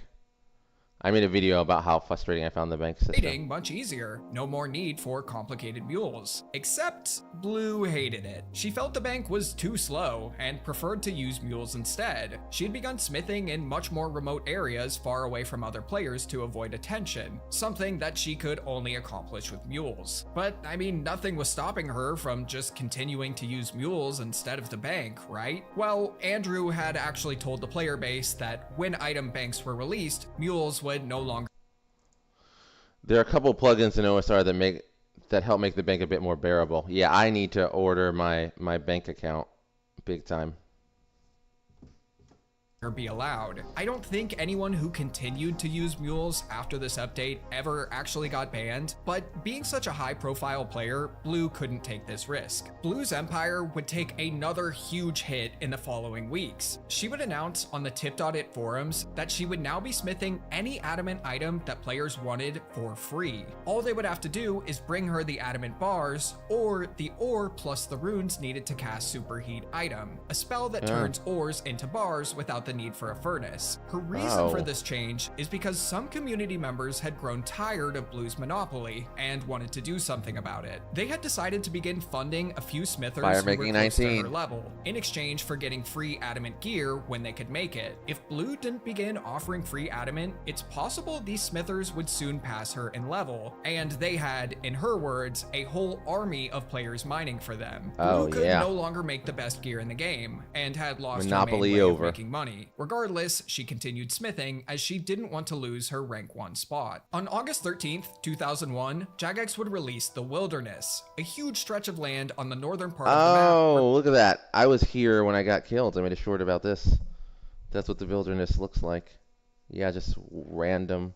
I made a video about how frustrating I found the bank system.
Much easier. No more need for complicated mules. Except Blue hated it. She felt the bank was too slow and preferred to use mules instead. She had begun smithing in much more remote areas far away from other players to avoid attention, something that she could only accomplish with mules. But I mean, nothing was stopping her from just continuing to use mules instead of the bank, right? Well, Andrew had actually told the player base that when item banks were released, mules would no longer.
There are a couple plugins in OSR that help make the bank a bit more bearable. Yeah, I need to order my bank account big time.
Be allowed. I don't think anyone who continued to use mules after this update ever actually got banned, but being such a high-profile player, Blue couldn't take this risk. Blue's empire would take another huge hit in the following weeks. She would announce on the tip.it forums that she would now be smithing any adamant item that players wanted for free. All they would have to do is bring her the adamant bars, or the ore plus the runes needed to cast Superheat item, a spell that turns ores into bars without the need for a furnace. Her reason for this change is because some community members had grown tired of Blue's monopoly and wanted to do something about it. They had decided to begin funding a few smithers who were close to her level, in exchange for getting free adamant gear when they could make it. If Blue didn't begin offering free adamant, it's possible these smithers would soon pass her in level, and they had, in her words, a whole army of players mining for them. Blue could no longer make the best gear in the game, and had lost her main way of making money. Regardless, she continued smithing as she didn't want to lose her rank 1 spot. On August 13th, 2001, Jagex would release the Wilderness, a huge stretch of land on the northern part of the map.
Oh, look at that. I was here when I got killed. I made a short about this. That's what the Wilderness looks like. Yeah, just random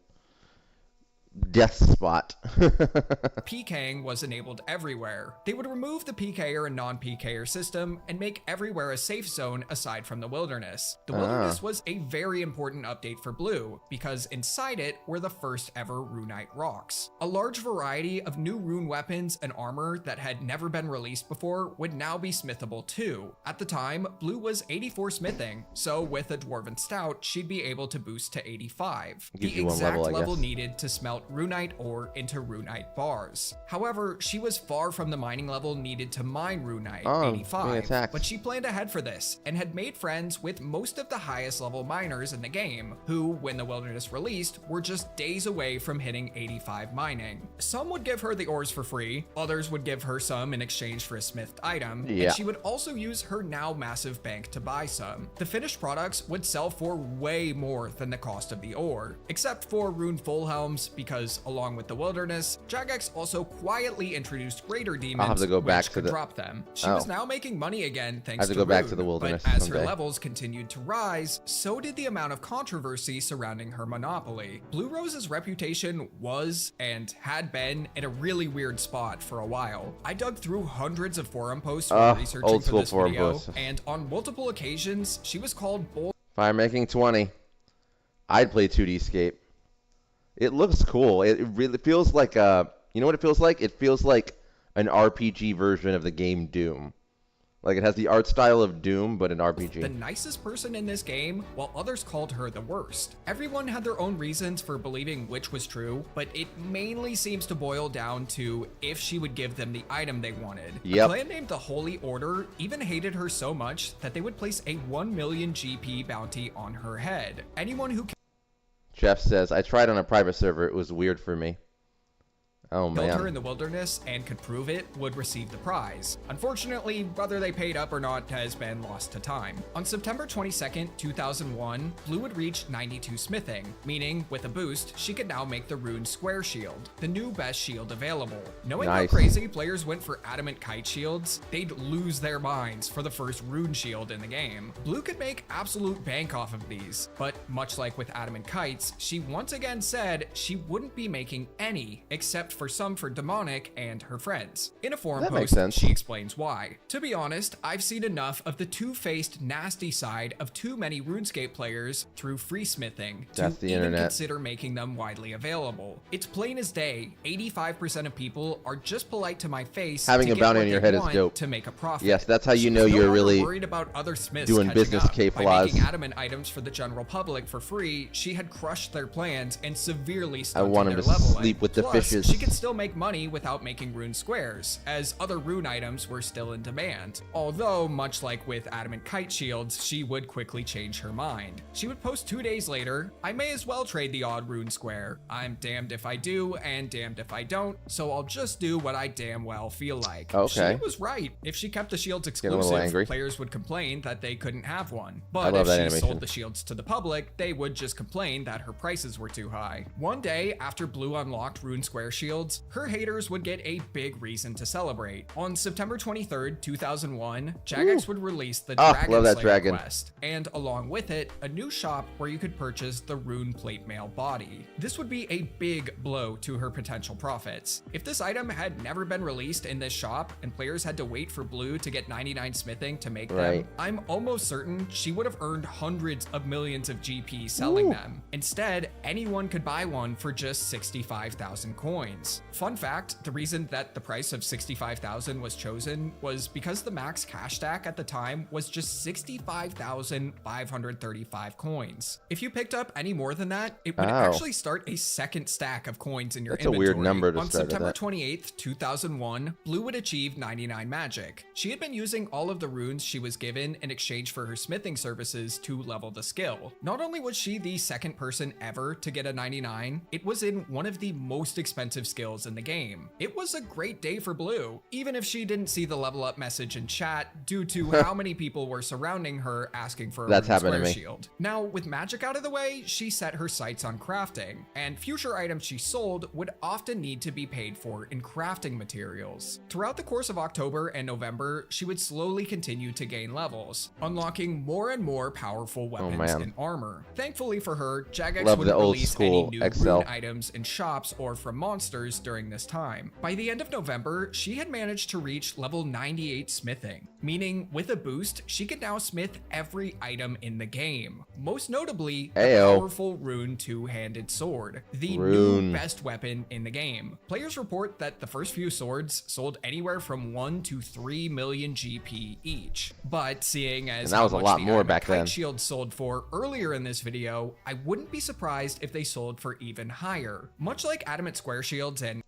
death spot.
PKing was enabled everywhere. They would remove the PKer and non-PKer system and make everywhere a safe zone aside from the Wilderness. The Wilderness was a very important update for Blue because inside it were the first ever Runite rocks. A large variety of new rune weapons and armor that had never been released before would now be smithable too. At the time, Blue was 84 smithing, so with a Dwarven Stout, she'd be able to boost to 85. The exact level needed to smelt Runite ore into Runite bars. However, she was far from the mining level needed to mine Runite, 85, but she planned ahead for this and had made friends with most of the highest level miners in the game, who, when the Wilderness released, were just days away from hitting 85 mining. Some would give her the ores for free, others would give her some in exchange for a smithed item, and she would also use her now massive bank to buy some. The finished products would sell for way more than the cost of the ore, except for rune full helms, because along with the Wilderness, Jagex also quietly introduced greater demons which could drop them. She was now making money again thanks to Rune, but as her levels continued to rise, so did the amount of controversy surrounding her monopoly. Blue Rose's reputation was and had been in a really weird spot for a while. I dug through hundreds of forum posts while researching for this video, and on multiple occasions, she was called bold.
Fire making 20. I'd play 2Dscape. It looks cool. It really feels like you know what it feels like? It feels like an RPG version of the game Doom. Like it has the art style of Doom, but an RPG.
The nicest person in this game, while others called her the worst. Everyone had their own reasons for believing which was true, but it mainly seems to boil down to if she would give them the item they wanted. A clan named the Holy Order even hated her so much that they would place a 1 million GP bounty on her head. Anyone who
Jeff says, I tried on a private server. It was weird for me. Oh, man.
Killed her in the Wilderness and could prove it would receive the prize. Unfortunately, whether they paid up or not has been lost to time. On September 22nd, 2001, Blue would reach 92 smithing, meaning with a boost, she could now make the Rune Square Shield, the new best shield available. Knowing how crazy players went for adamant kite shields, they'd lose their minds for the first Rune Shield in the game. Blue could make absolute bank off of these, but much like with adamant kites, she once again said she wouldn't be making any except for some for Demonic and her friends. In a forum
That makes
post,
sense.
she explains why. To be honest, I've seen enough of the two-faced nasty side of too many RuneScape players through free smithing to even consider making them widely available. It's plain as day, 85% of people are just polite to my face.
Having a bounty on your head is dope.
To make a profit.
Yes, that's how you know you're really
worried about other smiths
doing business
by making adamant items for the general public for free. She had crushed their plans and severely stunted their leveling.
Sleep with the fishes.
She could still make money without making rune squares, as other rune items were still in demand. Although, much like with adamant kite shields, she would quickly change her mind. She would post 2 days later, "I may as well trade the odd rune square. I'm damned if I do and damned if I don't, so I'll just do what I damn well feel like."
Okay.
She was right. If she kept the shields exclusive, players would complain that they couldn't have one. But if she sold the shields to the public, they would just complain that her prices were too high. One day, after Blue unlocked rune square shields, her haters would get a big reason to celebrate. On September 23rd, 2001, Jagex would release the Dragon Slayer quest, and along with it, a new shop where you could purchase the rune plate mail body. This would be a big blow to her potential profits. If this item had never been released in this shop and players had to wait for Blue to get 99 smithing to make them, I'm almost certain she would have earned hundreds of millions of GP selling them. Instead, anyone could buy one for just 65,000 coins. Fun fact, the reason that the price of 65,000 was chosen was because the max cash stack at the time was just 65,535 coins. If you picked up any more than that, it would actually start a second stack of coins in your inventory.
That's a weird number to
On
start
September
at.
28th, 2001, Blue would achieve 99 magic. She had been using all of the runes she was given in exchange for her smithing services to level the skill. Not only was she the second person ever to get a 99, it was in one of the most expensive skills in the game. It was a great day for Blue, even if she didn't see the level up message in chat due to how many people were surrounding her asking for a rune square shield. Now, with magic out of the way, she set her sights on crafting, and future items she sold would often need to be paid for in crafting materials. Throughout the course of October and November, she would slowly continue to gain levels, unlocking more and more powerful weapons and armor. Thankfully for her, Jagex wouldn't release any new rune items in shops or from monsters during this time. By the end of November, she had managed to reach level 98 smithing, meaning with a boost, she could now smith every item in the game. Most notably, the powerful rune two-handed sword, the new best weapon in the game. Players report that the first few swords sold anywhere from 1 to 3 million GP each. But seeing as
that was a lot more back then,
shield sold for earlier in this video, I wouldn't be surprised if they sold for even higher. Much like adamant square shields and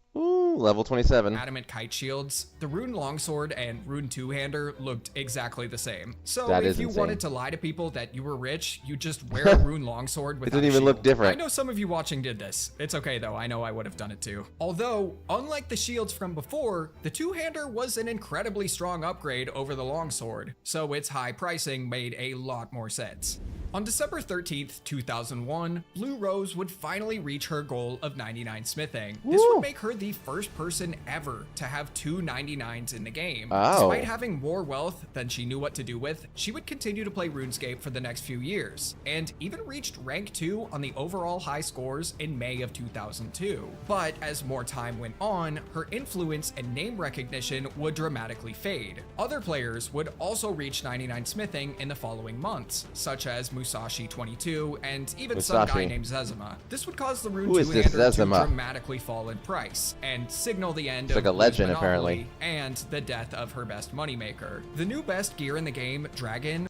level 27
adamant kite shields, the rune longsword and rune two-hander looked exactly the same. So
that
if you wanted to lie to people that you were rich, you just wear a rune longsword without
it didn't even look different.
I know some of you watching did this. It's okay though, I know I would have done it too. Although, unlike the shields from before, the two-hander was an incredibly strong upgrade over the longsword, so its high pricing made a lot more sense. On December 13th, 2001, Blue Rose would finally reach her goal of 99 smithing. This would make her the first person ever to have 2 99s in the game. Despite having more wealth than she knew what to do with, she would continue to play RuneScape for the next few years, and even reached rank 2 on the overall high scores in May of 2002. But as more time went on, her influence and name recognition would dramatically fade. Other players would also reach 99 smithing in the following months, such as Musashi 22, and even some guy named Zezima. This would cause the rune two-hander to dramatically fall in price, and signal the end of
like a legend apparently,
and the death of her best moneymaker. The new best gear in the game, Dragon.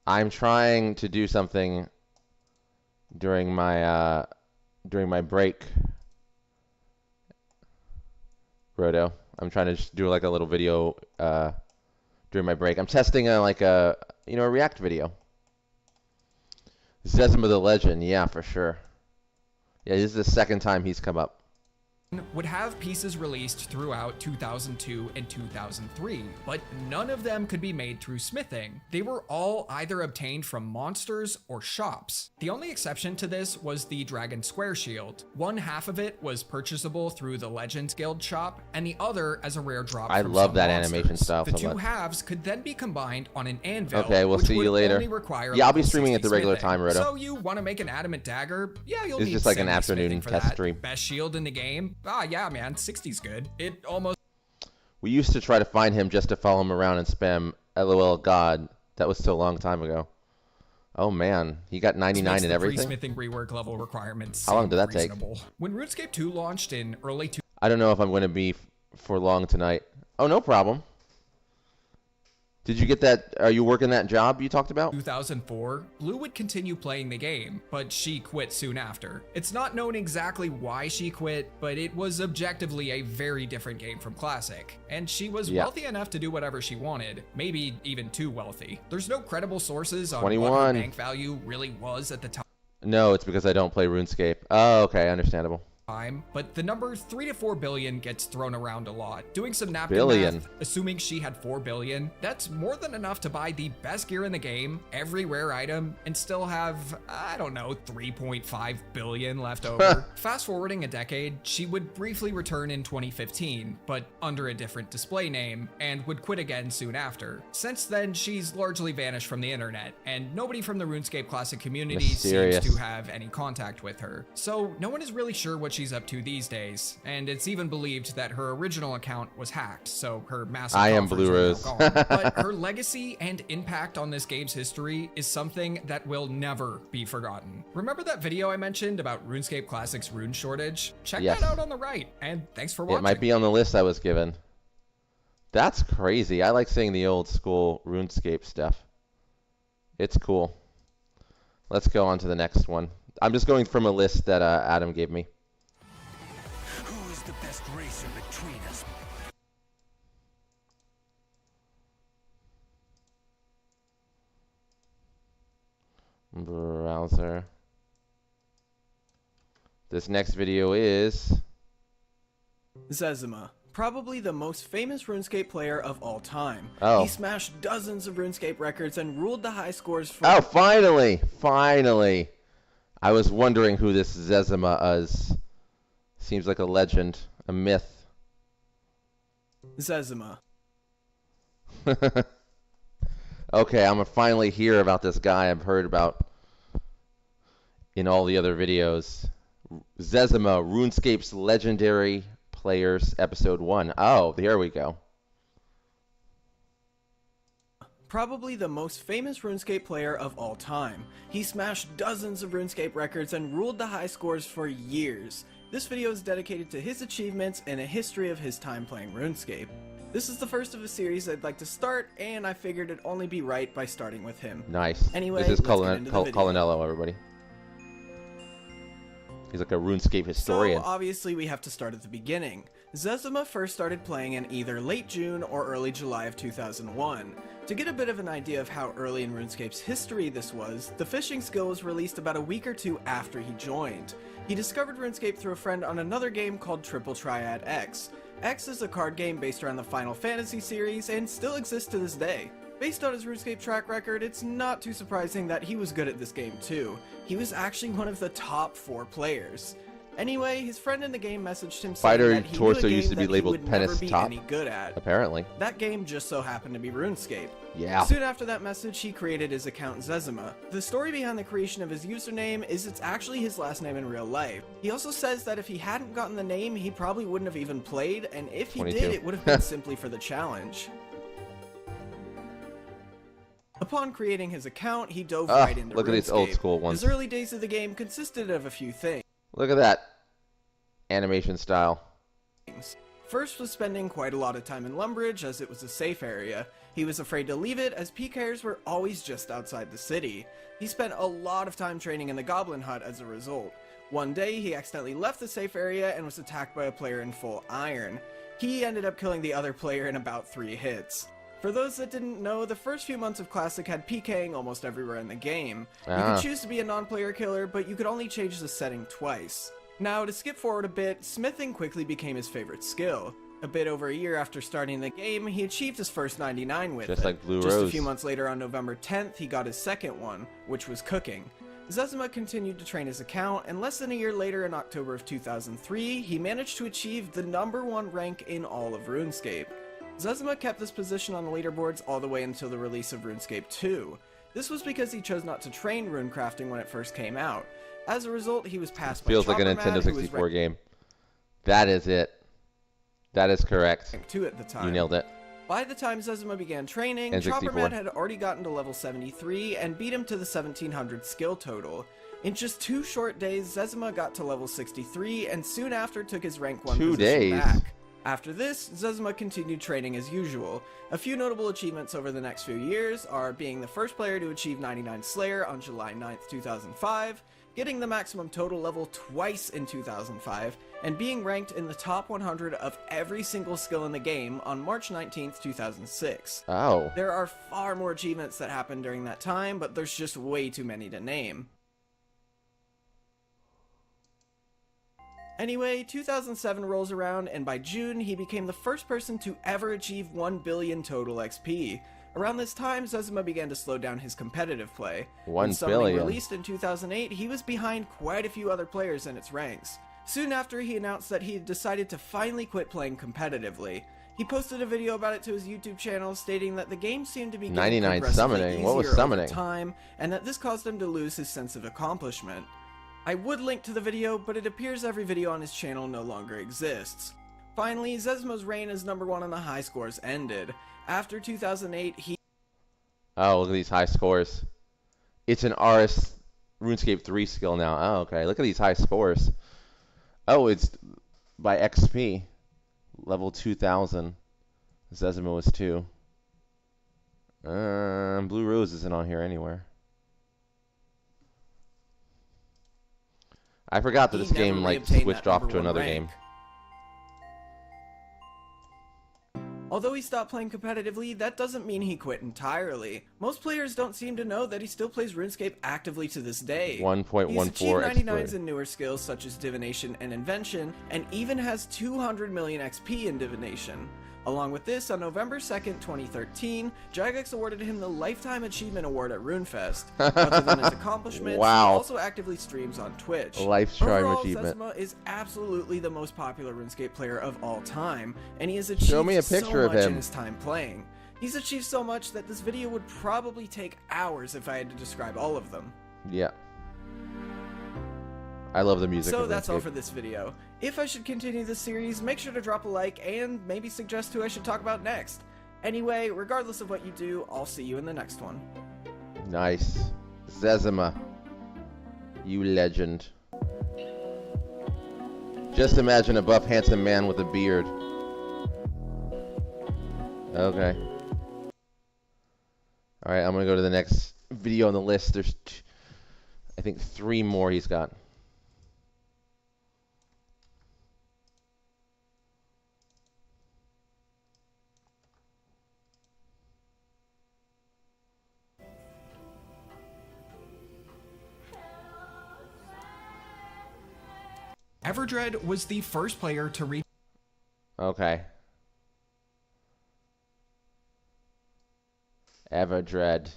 I'm trying to do something during my break, Roto. I'm trying to just do like a little video during my break. I'm testing a React video. Zezima the Legend, yeah, for sure. Yeah, this is the second time he's come up.
Would have pieces released throughout 2002 and 2003, but none of them could be made through smithing. They were all either obtained from monsters or shops. The only exception to this was the Dragon Square Shield. One half of it was purchasable through the Legends Guild shop, and the other as a rare drop
I
from
love
some
that
monsters.
animation style
The
so
two
much.
halves could then be combined on an anvil.
Okay, we'll see you later. Yeah, I'll be streaming at the regular time, Roto.
So you want to make an adamant dagger? Yeah, you'll need
just like an
70
afternoon
smithing for
test
that.
stream.
Best shield in the game? yeah, man, 60's good. It almost...
We used to try to find him just to follow him around and spam LOL God. That was so long time ago. Oh man, he got 99 and everything?
Free-smithing rework level requirements.
How long did that
reasonable.
take?
When RuneScape 2 launched in early...
I don't know if I'm going to be for long tonight. Oh, no problem. Did you get that? Are you working that job you talked about?
2004, Blue would continue playing the game, but she quit soon after. It's not known exactly why she quit, but it was objectively a very different game from Classic. And she was wealthy enough to do whatever she wanted, maybe even too wealthy. There's no credible sources on
21.
what her bank value really was at the time.
No, it's because I don't play RuneScape. Oh, okay, understandable.
But the number 3 to 4 billion gets thrown around a lot. Doing some napkin math, assuming she had 4 billion, that's more than enough to buy the best gear in the game, every rare item, and still have, I don't know, 3.5 billion left over. Fast forwarding a decade, she would briefly return in 2015, but under a different display name, and would quit again soon after. Since then, she's largely vanished from the internet, and nobody from the RuneScape Classic community seems to have any contact with her. So no one is really sure what she's up to these days, and it's even believed that her original account was hacked, so her massive
Blue Rose.
Gone. But her legacy and impact on this game's history is something that will never be forgotten. Remember that video I mentioned about RuneScape Classic's rune shortage? Check that out on the right, and thanks for watching.
It might be on the list I was given. That's crazy. I like seeing the old school RuneScape stuff. It's cool. Let's go on to the next one. I'm just going from a list that Adam gave me.
The best racer between us.
Browser. This next video is
Zezima, probably the most famous RuneScape player of all time.
Oh.
He smashed dozens of RuneScape records and ruled the high scores for...
Oh, finally! Finally! I was wondering who this Zezima is. Seems like a legend, a myth.
Zezima.
Okay, I'm gonna finally hear about this guy I've heard about in all the other videos. Zezima, RuneScape's Legendary Players, Episode 1. Oh, here we go.
Probably the most famous RuneScape player of all time. He smashed dozens of RuneScape records and ruled the high scores for years. This video is dedicated to his achievements and a history of his time playing RuneScape. This is the first of a series I'd like to start, and I figured it'd only be right by starting with him.
Nice.
Anyway,
this is
Colonello,
everybody. He's like a RuneScape historian.
So obviously we have to start at the beginning. Zezima first started playing in either late June or early July of 2001. To get a bit of an idea of how early in RuneScape's history this was, the fishing skill was released about a week or two after he joined. He discovered RuneScape through a friend on another game called Triple Triad X. X is a card game based around the Final Fantasy series and still exists to this day. Based on his RuneScape track record, it's not too surprising that he was good at this game too. He was actually one of the top 4 players. Anyway, his friend in the game messaged him saying that he knew a game
used to be
that
labeled
he would never be
top,
any good at.
Apparently.
That game just so happened to be RuneScape.
Yeah.
Soon after that message, he created his account Zezima. The story behind the creation of his username is it's actually his last name in real life. He also says that if he hadn't gotten the name, he probably wouldn't have even played, and if he
22.
did, it would have been simply for the challenge. Upon creating his account, he dove right into
look
RuneScape.
at these old school ones.
His early days of the game consisted of a few things.
Look at that animation style.
First was spending quite a lot of time in Lumbridge as it was a safe area. He was afraid to leave it as PKers were always just outside the city. He spent a lot of time training in the Goblin Hut as a result. One day he accidentally left the safe area and was attacked by a player in full iron. He ended up killing the other player in about 3 hits. For those that didn't know, the first few months of Classic had PKing almost everywhere in the game. You could choose to be a non-player killer, but you could only change the setting twice. Now, to skip forward a bit, smithing quickly became his favorite skill. A bit over a year after starting the game, he achieved his first 99 with it.
Just like Blue
Just
Rose.
a few months later on November 10th, he got his second one, which was cooking. Zezima continued to train his account, and less than a year later in October of 2003, he managed to achieve the #1 rank in all of RuneScape. Zezima kept this position on the leaderboards all the way until the release of RuneScape 2. This was because he chose not to train runecrafting when it first came out. As a result, he was passed by
Feels like a
Chopper
Nintendo
Man,
64 game. That is it. That is correct.
Two at the time.
You nailed it.
By the time Zezima began training, Chopperman had already gotten to level 73 and beat him to the 1700 skill total. In just 2 short days, Zezima got to level 63 and soon after took his rank 1 position back. After this, Zezima continued training as usual. A few notable achievements over the next few years are being the first player to achieve 99 Slayer on July 9th, 2005, getting the maximum total level twice in 2005, and being ranked in the top 100 of every single skill in the game on March 19th, 2006.
Oh.
There are far more achievements that happened during that time, but there's just way too many to name. Anyway, 2007 rolls around, and by June, he became the first person to ever achieve 1 billion total XP. Around this time, Zezima began to slow down his competitive play.
1
when Summoning
billion.
released in 2008, he was behind quite a few other players in its ranks. Soon after, he announced that he had decided to finally quit playing competitively. He posted a video about it to his YouTube channel, stating that the game seemed to be getting
99 summoning. What was summoning?
over time, and that this caused him to lose his sense of accomplishment. I would link to the video, but it appears every video on his channel no longer exists. Finally, Zezima's reign as #1 on the high scores ended. After 2008, he...
Oh, look at these high scores. It's an RuneScape 3 skill now. Oh, okay. Look at these high scores. Oh, it's by XP. Level 2000. Zezima was 2. Blue Rose isn't on here anywhere. I forgot that this game switched off to another game.
Although he stopped playing competitively, that doesn't mean he quit entirely. Most players don't seem to know that he still plays RuneScape actively to this day.
1.14
He's achieved 99s in newer skills such as Divination and Invention, and even has 200 million XP in Divination. Along with this, on November 2nd, 2013, Jagex awarded him the Lifetime Achievement Award at RuneFest. Other than his accomplishments,
wow.
He also actively streams on Twitch.
Lifetime
Overall,
Achievement.
Zezima is absolutely the most popular RuneScape player of all time, and he has achieved
Show me a picture
so
of
much
him.
in his time playing. He's achieved so much that this video would probably take hours if I had to describe all of them.
Yeah. I love the music.
So that's all for this video. If I should continue this series, make sure to drop a like and maybe suggest who I should talk about next. Anyway, regardless of what you do, I'll see you in the next one.
Nice. Zezima. You legend. Just imagine a buff, handsome man with a beard. Okay. Alright, I'm gonna go to the next video on the list. There's, I think, 3 more he's got.
Everdread was the first player to reach...
Okay. Everdread.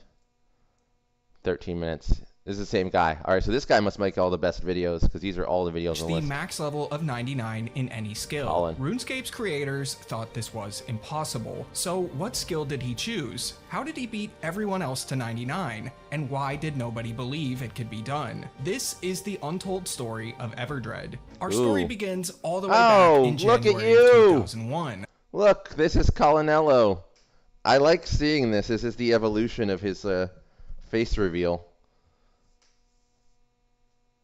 13 minutes. This is the same guy. Alright, so this guy must make all the best videos, because these are all the videos on the list.
max level of 99 in any skill.
Colin.
RuneScape's creators thought this was impossible. So what skill did he choose? How did he beat everyone else to 99? And why did nobody believe it could be done? This is the untold story of Everdread. Our story begins all the way back in January of 2001.
Look, this is Colinello. I like seeing this. This is the evolution of his face reveal.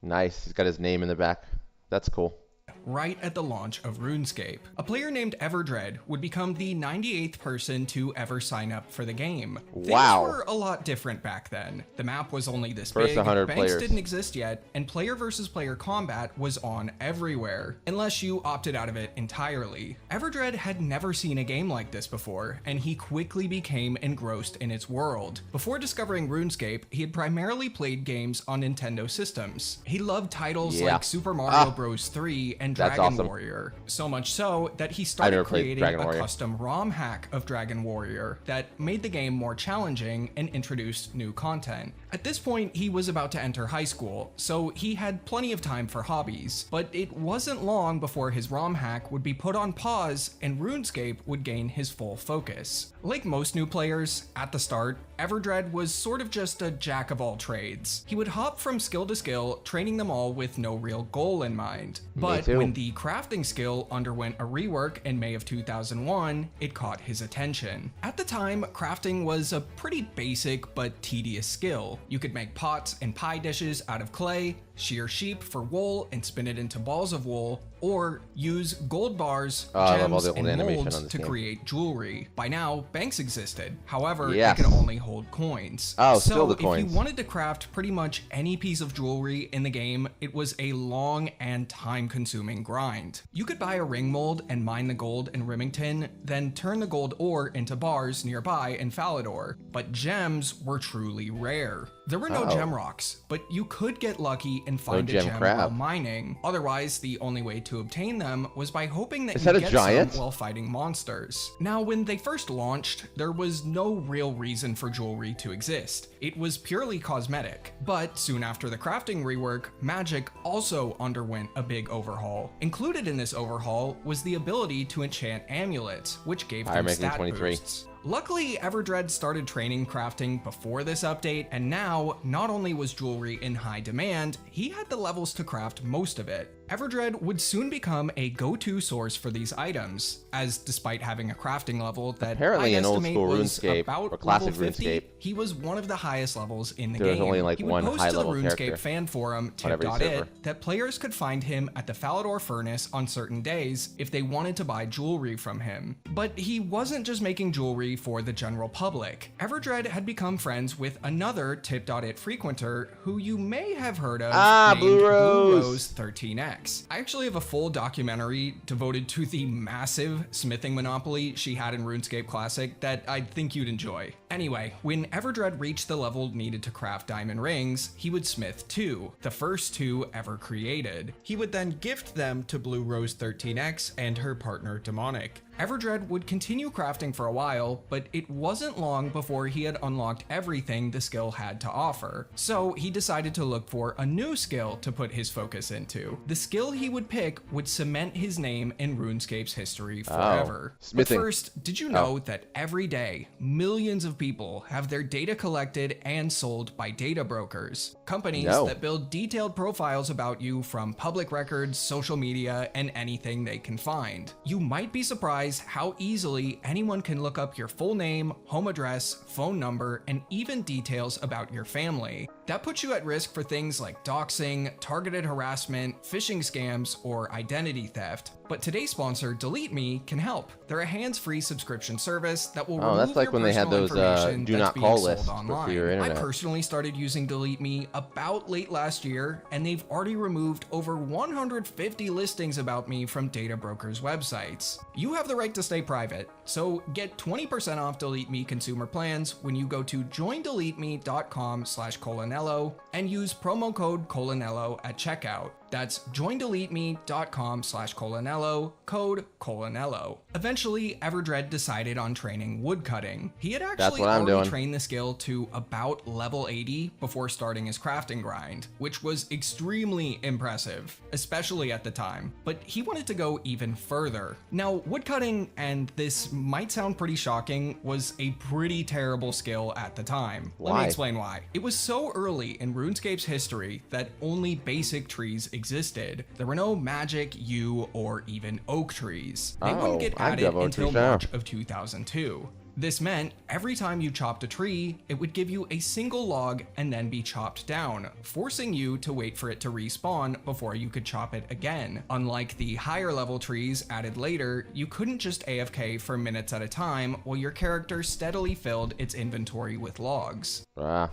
Nice. He's got his name in the back. That's cool.
Right at the launch of RuneScape, a player named Everdread would become the 98th person to ever sign up for the game.
Wow.
Things were a lot different back then. The map was only this
First
big,
100
banks
players.
didn't exist yet, and player versus player combat was on everywhere, unless you opted out of it entirely. Everdread had never seen a game like this before, and he quickly became engrossed in its world. Before discovering RuneScape, he had primarily played games on Nintendo systems. He loved titles like Super Mario Bros. 3 and Dragon Warrior, so much so that he started creating a custom ROM hack of Dragon Warrior that made the game more challenging and introduced new content. At this point, he was about to enter high school, so he had plenty of time for hobbies, but it wasn't long before his ROM hack would be put on pause and RuneScape would gain his full focus. Like most new players, at the start, Everdred was sort of just a jack of all trades. He would hop from skill to skill, training them all with no real goal in mind. But when the crafting skill underwent a rework in May of 2001, it caught his attention. At the time, crafting was a pretty basic but tedious skill. You could make pots and pie dishes out of clay, shear sheep for wool and spin it into balls of wool, or use gold bars, gems, and molds to create jewelry. By now, banks existed. However, they could only hold coins.
Still the coins.
If you wanted to craft pretty much any piece of jewelry in the game, it was a long and time-consuming grind. You could buy a ring mold and mine the gold in Remington, then turn the gold ore into bars nearby in Falador. But gems were truly rare. There were no gem rocks, but you could get lucky and find a gem while mining. Otherwise, the only way to obtain them was by hoping that you get some while fighting monsters. Now, when they first launched, there was no real reason for jewelry to exist. It was purely cosmetic. But soon after the crafting rework, magic also underwent a big overhaul. Included in this overhaul was the ability to enchant amulets, which gave them stat boosts. Luckily, Everdred started training crafting before this update, and now, not only was jewelry in high demand, he had the levels to craft most of it. Everdred would soon become a go-to source for these items, as despite having a crafting level that
apparently
I
in old school
was
RuneScape
about
or classic
level 50,
RuneScape,
he was one of the highest levels in the
there was
game.
only like
he would
one
post
high
to the
level
RuneScape
character
fan forum
server.
tip.it that players could find him at the Falador Furnace on certain days if they wanted to buy jewelry from him. But he wasn't just making jewelry for the general public. Everdred had become friends with another tip.it frequenter who you may have heard of named
Blue Rose
13X. I actually have a full documentary devoted to the massive smithing monopoly she had in RuneScape Classic that I think you'd enjoy. Anyway, when Everdred reached the level needed to craft diamond rings, he would smith 2, the first 2 ever created. He would then gift them to Blue Rose 13X and her partner Demonic. Everdred would continue crafting for a while, but it wasn't long before he had unlocked everything the skill had to offer. So he decided to look for a new skill to put his focus into. The skill he would pick would cement his name in RuneScape's history forever. But first, did you know that every day, millions of people have their data collected and sold by data brokers? Companies that build detailed profiles about you from public records, social media, and anything they can find. You might be surprised how easily anyone can look up your full name, home address, phone number, and even details about your family. That puts you at risk for things like doxing, targeted harassment, phishing scams, or identity theft. But today's sponsor, Delete Me, can help. They're a hands-free subscription service that will remove
that's like
your
when they had
personal
those
information
do
that's
not
being
call
sold
lists
online.
for your internet.
I personally started using Delete Me about late last year, and they've already removed over 150 listings about me from data brokers' websites. You have the right to stay private, so get 20% off Delete Me consumer plans when you go to joindeleteme.com/Colanello and use promo code Colanello at checkout. That's joindeleteme.com/Colanello, code Colanello. Eventually, Everdred decided on training woodcutting. He had actually already trained the skill to about level 80 before starting his crafting grind, which was extremely impressive, especially at the time, but he wanted to go even further. Now, woodcutting, and this might sound pretty shocking, was a pretty terrible skill at the time. Let me explain why. It was so early in RuneScape's history that only basic trees existed. There were no magic, yew, or even oak trees. They wouldn't get added until March of 2002. This meant every time you chopped a tree, it would give you a single log and then be chopped down, forcing you to wait for it to respawn before you could chop it again. Unlike the higher level trees added later, you couldn't just AFK for minutes at a time while your character steadily filled its inventory with logs.
Okay.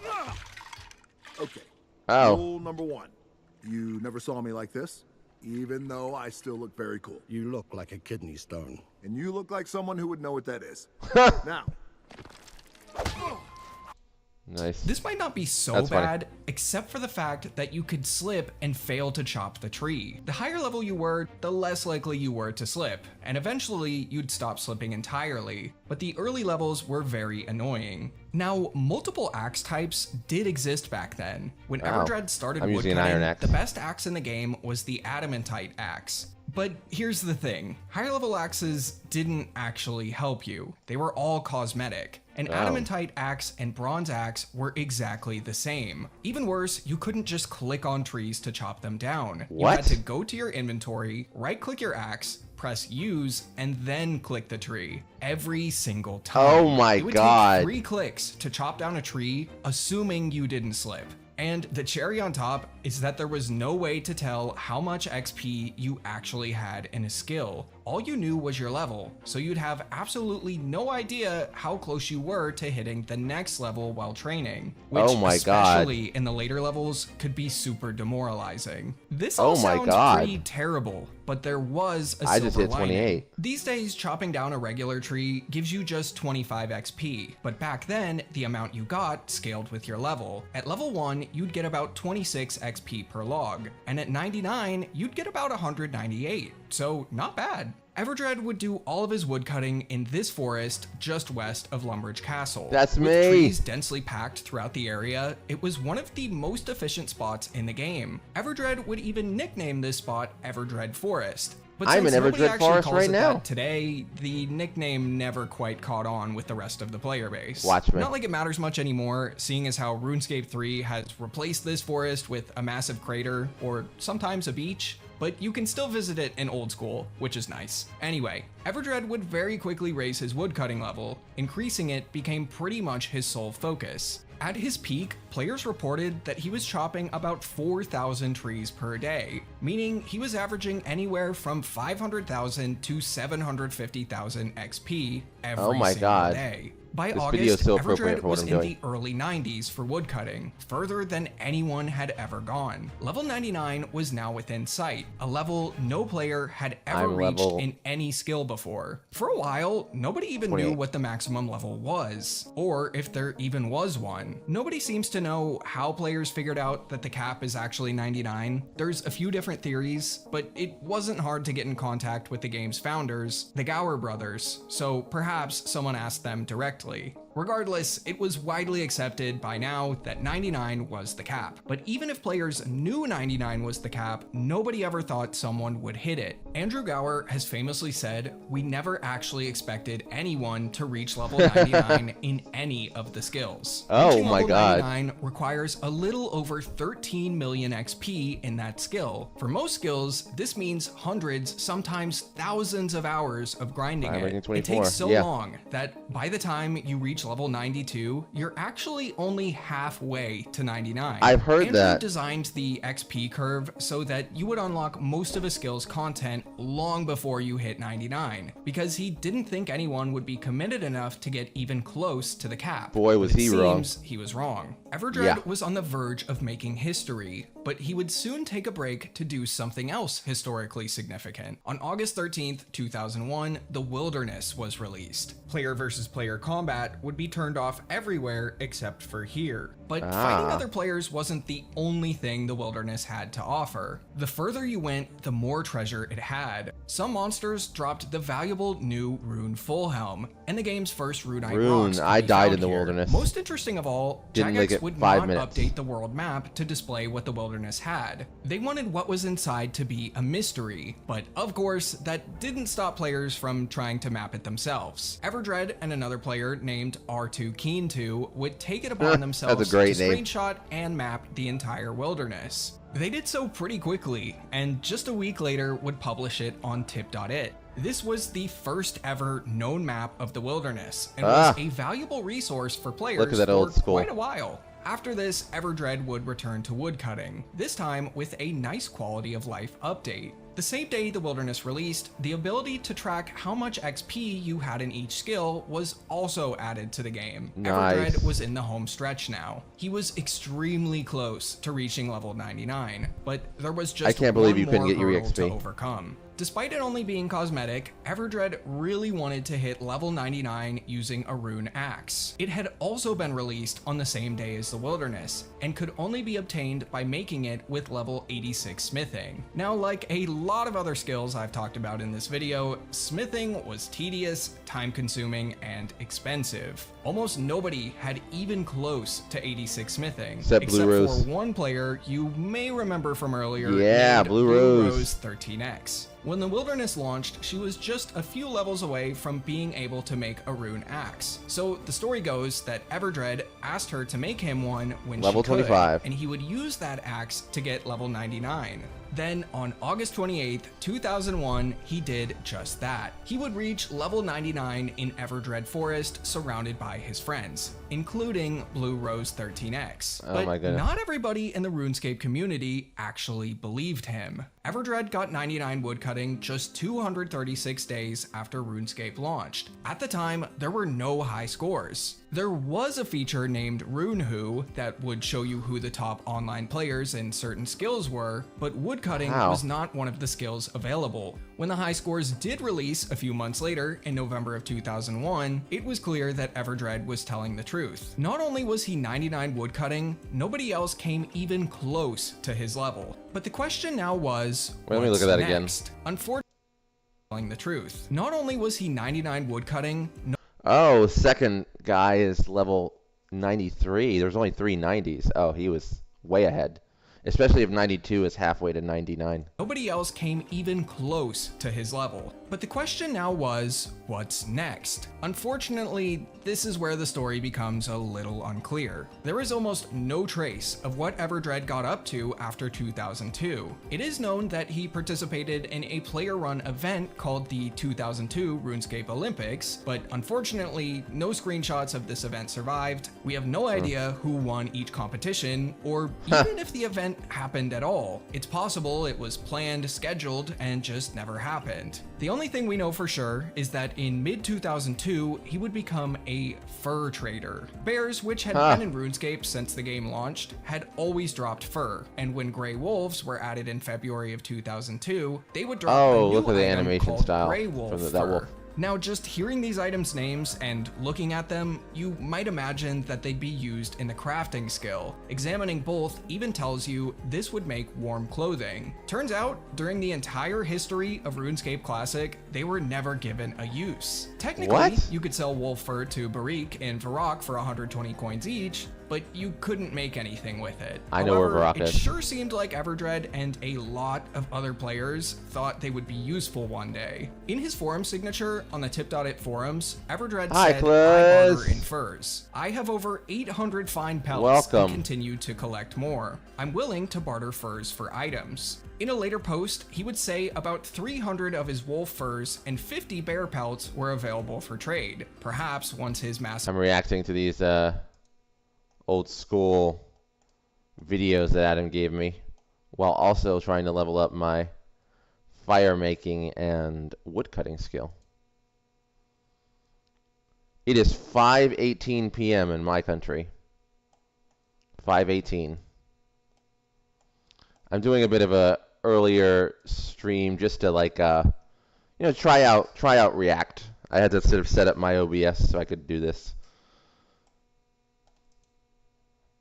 Rule number 1. You never saw me like this, even though I still look very cool.
You look like a kidney stone.
And you look like someone who would know what that is. Now.
Nice.
This might not be so bad, except for the fact that you could slip and fail to chop the tree. The higher level you were, the less likely you were to slip, and eventually you'd stop slipping entirely. But the early levels were very annoying. Now, multiple axe types did exist back then. When Everdred started woodcutting, the best axe in the game was the adamantite axe. But here's the thing, higher level axes didn't actually help you. They were all cosmetic. An adamantite axe and bronze axe were exactly the same. Even worse, you couldn't just click on trees to chop them down.
What?
You had to go to your inventory, right-click your axe, press use, and then click the tree. Every single time.
Oh my
It would
God.
take 3 clicks to chop down a tree, assuming you didn't slip. And the cherry on top is that there was no way to tell how much XP you actually had in a skill. All you knew was your level, so you'd have absolutely no idea how close you were to hitting the next level while training, which especially in the later levels could be super demoralizing. This all sounds pretty terrible, but there was a silver lining.
I just hit 28.
These days, chopping down a regular tree gives you just 25 XP, but back then, the amount you got scaled with your level. At level 1, you'd get about 26 XP per log, and at 99, you'd get about 198, so not bad. Everdred would do all of his woodcutting in this forest just west of Lumbridge Castle.
That's me!
With trees densely packed throughout the area, it was one of the most efficient spots in the game. Everdred would even nickname this spot Everdred Forest. But
I'm in Everdred Forest right now.
Today, the nickname never quite caught on with the rest of the player base.
Watch me.
Not like it matters much anymore, seeing as how RuneScape 3 has replaced this forest with a massive crater, or sometimes a beach, but you can still visit it in old school, which is nice. Anyway, Everdred would very quickly raise his woodcutting level. Increasing it became pretty much his sole focus. At his peak, players reported that he was chopping about 4,000 trees per day, meaning he was averaging anywhere from 500,000 to 750,000 XP every single day. By August, Everdred was in the early 90s for woodcutting, further than anyone had ever gone. Level 99 was now within sight, a level no player had ever reached in any skill before. For a while, nobody even knew what the maximum level was, or if there even was one. Nobody seems to know how players figured out that the cap is actually 99. There's a few different theories, but it wasn't hard to get in contact with the game's founders, the Gower brothers, so perhaps someone asked them directly. Regardless, it was widely accepted by now that 99 was the cap. But even if players knew 99 was the cap, nobody ever thought someone would hit it. Andrew Gower has famously said, "We never actually expected anyone to reach level 99 in any of the skills."
Oh my God.
Level 99 requires a little over 13 million XP in that skill. For most skills, this means hundreds, sometimes thousands of hours of grinding it. It takes so long that by the time you reach level 92, you're actually only halfway to 99.
I've heard
Andrew
that.
designed the XP curve so that you would unlock most of a skill's content long before you hit 99, because he didn't think anyone would be committed enough to get even close to the cap.
Boy, was he wrong.
He was wrong. Everdred was on the verge of making history, but he would soon take a break to do something else historically significant. On August 13th, 2001, The Wilderness was released. Player versus player combat would be turned off everywhere except for here. But fighting other players wasn't the only thing The Wilderness had to offer. The further you went, the more treasure it had. Some monsters dropped the valuable new Rune Fullhelm, and the game's first Runite rocks.
I died in The Wilderness.
Most interesting of all, Jagex would not update the world map to display what the Wilderness had. They wanted what was inside to be a mystery, but of course, that didn't stop players from trying to map it themselves. Everdred and another player named R2Keen2 would take it upon themselves to screenshot and map the entire wilderness. They did so pretty quickly, and just a week later would publish it on tip.it. This was the first ever known map of the wilderness, and was a valuable resource for players for quite a while. After this, Everdred would return to woodcutting, this time with a nice quality of life update. The same day The Wilderness released, the ability to track how much XP you had in each skill was also added to the game. Everdred was in the home stretch now. He was extremely close to reaching level 99, but there was just one more hurdle to overcome. Despite it only being cosmetic, Everdred really wanted to hit level 99 using a rune axe. It had also been released on the same day as the Wilderness, and could only be obtained by making it with level 86 smithing. Now, like a lot of other skills I've talked about in this video, smithing was tedious, time-consuming, and expensive. Almost nobody had even close to 86 smithing, except for one player you may remember from earlier, named Blue Rose 13X. When the Wilderness launched, she was just a few levels away from being able to make a rune axe. So the story goes that Everdred asked her to make him one when level she could, 25, and he would use that axe to get level 99. Then on August 28th, 2001, he did just that. He would reach level 99 in Everdred Forest, surrounded by his friends, including Blue Rose 13X. But my goodness, not everybody in the RuneScape community actually believed him. Everdred got 99 woodcutting just 236 days after RuneScape launched. At the time, there were no high scores. There was a feature named RuneWho that would show you who the top online players in certain skills were, but woodcutting was not one of the skills available. When the high scores did release a few months later, in November of 2001, it was clear that Everdred was telling the truth. Not only was he 99 woodcutting, nobody else came even close to his level. But the question now was,
let me look at that again.
Unfortunately, telling the truth. Not only was he 99 woodcutting,
oh, second guy is level 93. There's only 3 90s. Oh, he was way ahead. Especially if 92 is halfway to 99.
Nobody else came even close to his level. But the question now was, what's next? Unfortunately, this is where the story becomes a little unclear. There is almost no trace of what Everdred got up to after 2002. It is known that he participated in a player-run event called the 2002 RuneScape Olympics, but unfortunately, no screenshots of this event survived. We have no idea who won each competition, or even if the event happened at all. It's possible it was planned, scheduled, and just never happened. The only thing we know for sure is that in mid-2002, he would become a fur trader. Bears, which had been in RuneScape since the game launched, had always dropped fur, and when gray wolves were added in February of 2002, they would drop a new
look at the
item
animation
called
style
gray wolf
from
fur.
that wolf.
Now, just hearing these items' names and looking at them, you might imagine that they'd be used in the crafting skill. Examining both even tells you this would make warm clothing. Turns out, during the entire history of RuneScape Classic, they were never given a use. Technically, you could sell wolf fur to Barik and Varrock for 120 coins each, but you couldn't make anything with it.
I know where Varrock
is.
It
sure seemed like Everdred and a lot of other players thought they would be useful one day. In his forum signature on the Tip.it forums, Everdred said, "I barter in furs. I have over 800 fine pelts and continue to collect more. I'm willing to barter furs for items." In a later post, he would say about 300 of his wolf furs and 50 bear pelts were available for trade. Perhaps once his massive...
I'm reacting to these old school videos that Adam gave me, while also trying to level up my fire making and woodcutting skill. It is 5:18 p.m. in my country. 5:18. I'm doing a bit of a earlier stream just to try out React. I had to sort of set up my OBS so I could do this.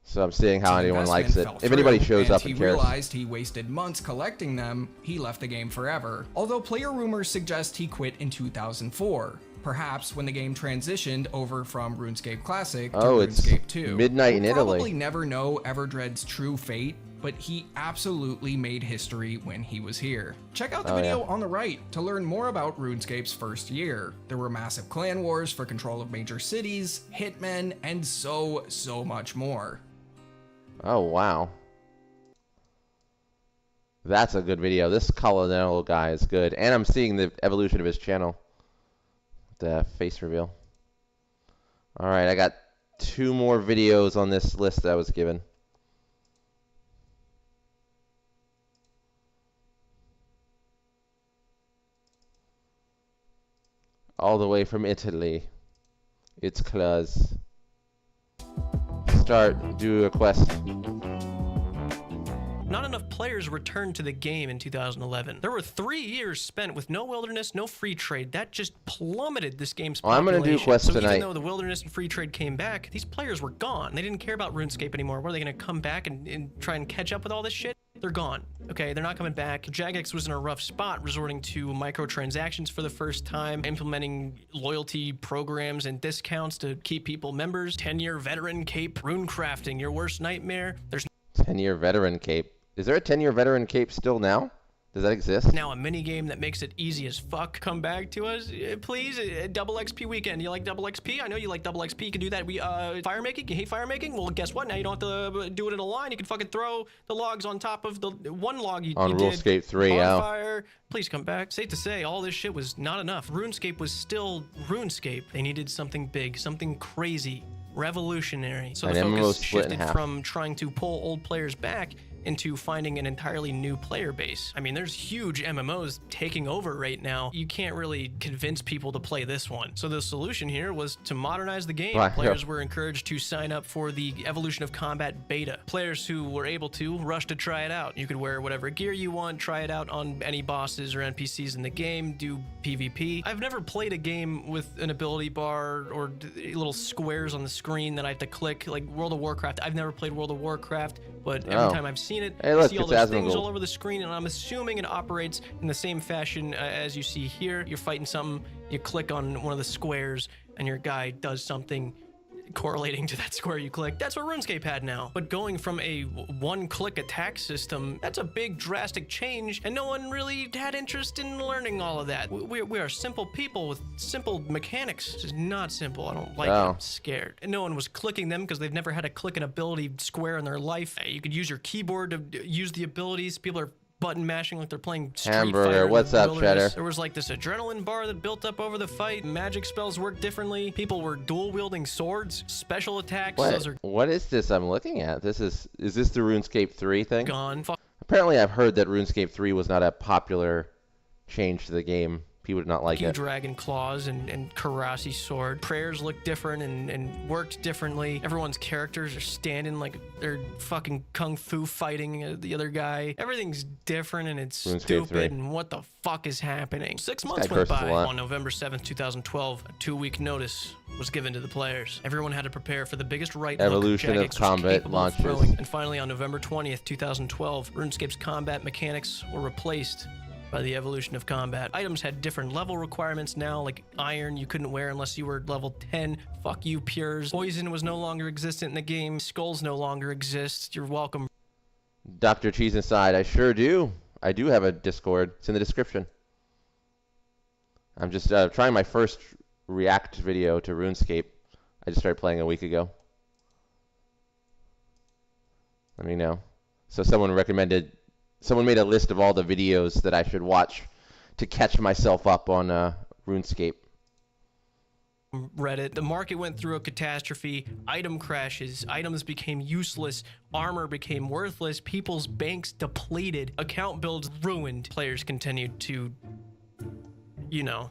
So I'm seeing how anyone likes it. If anybody shows up and cares.
He realized he wasted months collecting them, he left the game forever. Although player rumors suggest he quit in 2004. Perhaps when the game transitioned over from RuneScape Classic to RuneScape 2.
Midnight in Italy.
We'll probably never know Everdred's true fate, but he absolutely made history when he was here. Check out the video on the right to learn more about RuneScape's first year. There were massive clan wars for control of major cities, hitmen, and so much more.
Oh, wow. That's a good video. This Colonel guy is good. And I'm seeing the evolution of his channel. The face reveal. Alright, I got 2 more videos on this list that I was given. All the way from Italy. It's close. Do a quest.
not enough players returned to the game in 2011. There were 3 years spent with no wilderness, no free trade. That just plummeted this game's population.
I'm gonna do quests tonight.
Even though the wilderness and free trade came back, these players were gone. They didn't care about RuneScape anymore. Were they gonna come back and try and catch up with all this shit? They're gone. Okay, they're not coming back. Jagex was in a rough spot, resorting to microtransactions for the first time, implementing loyalty programs and discounts to keep people members. 10-year veteran cape, rune crafting, your worst nightmare. There's
10-year veteran cape. Is there a 10-year veteran cape still now? Does that exist?
Now a mini game that makes it easy as fuck. Come back to us, please. Double XP weekend. You like double XP? I know you like double XP. You can do that. We fire making. You hate fire making? Well, guess what? Now you don't have to do it in a line. You can fucking throw the logs on top of the one log you
on
did.
RuneScape 3.
On fire. Please come back. Safe to say, all this shit was not enough. RuneScape was still RuneScape. They needed something big, something crazy, revolutionary. So the focus shifted from trying to pull old players back into finding an entirely new player base. I mean, there's huge MMOs taking over right now. You can't really convince people to play this one. So the solution here was to modernize the game. Players were encouraged to sign up for the Evolution of Combat beta. Players who were able to rush to try it out. You could wear whatever gear you want, try it out on any bosses or NPCs in the game, do PvP. I've never played a game with an ability bar or little squares on the screen that I have to click, like World of Warcraft. I've never played World of Warcraft, but every time I've seen it, I see all those things all over the screen, and I'm assuming it operates in the same fashion as you see here. You're fighting something, you click on one of the squares, and your guy does something correlating to that square you click. That's what RuneScape had now. But going from a one-click attack system, that's a big drastic change, and no one really had interest in learning all of that. We are simple people with simple mechanics. This is not simple. I don't like it. I'm scared. And no one was clicking them because they've never had to click an ability square in their life. You could use your keyboard to use the abilities. People are button mashing like they're playing Street Fighter.
What's up, Cheddar?
There was like this adrenaline bar that built up over the fight. Magic spells worked differently. People were dual wielding swords, special attacks.
What is this I'm looking at? Is this the RuneScape 3 thing?
Gone.
Apparently I've heard that RuneScape 3 was not a popular change to the game. People did not like it.
Dragon claws and Karasi sword. Prayers look different and worked differently. Everyone's characters are standing like they're fucking kung fu fighting the other guy. Everything's different and it's stupid. And what the fuck is happening? 6 months went by. On November 7th, 2012, a 2-week notice was given to the players. Everyone had to prepare for the biggest
Evolution of Combat launches.
And finally, on November 20th, 2012, RuneScape's combat mechanics were replaced by the Evolution of Combat. Items had different level requirements now, like iron you couldn't wear unless you were level 10. Fuck you, Pures. Poison was no longer existent in the game. Skulls no longer exist. You're welcome.
Dr. Cheese Inside, I sure do. I do have a Discord. It's in the description. I'm just trying my first React video to RuneScape. I just started playing a week ago. Let me know. So someone made a list of all the videos that I should watch to catch myself up on RuneScape.
Reddit. The market went through a catastrophe. Item crashes. Items became useless. Armor became worthless. People's banks depleted. Account builds ruined. Players continued to...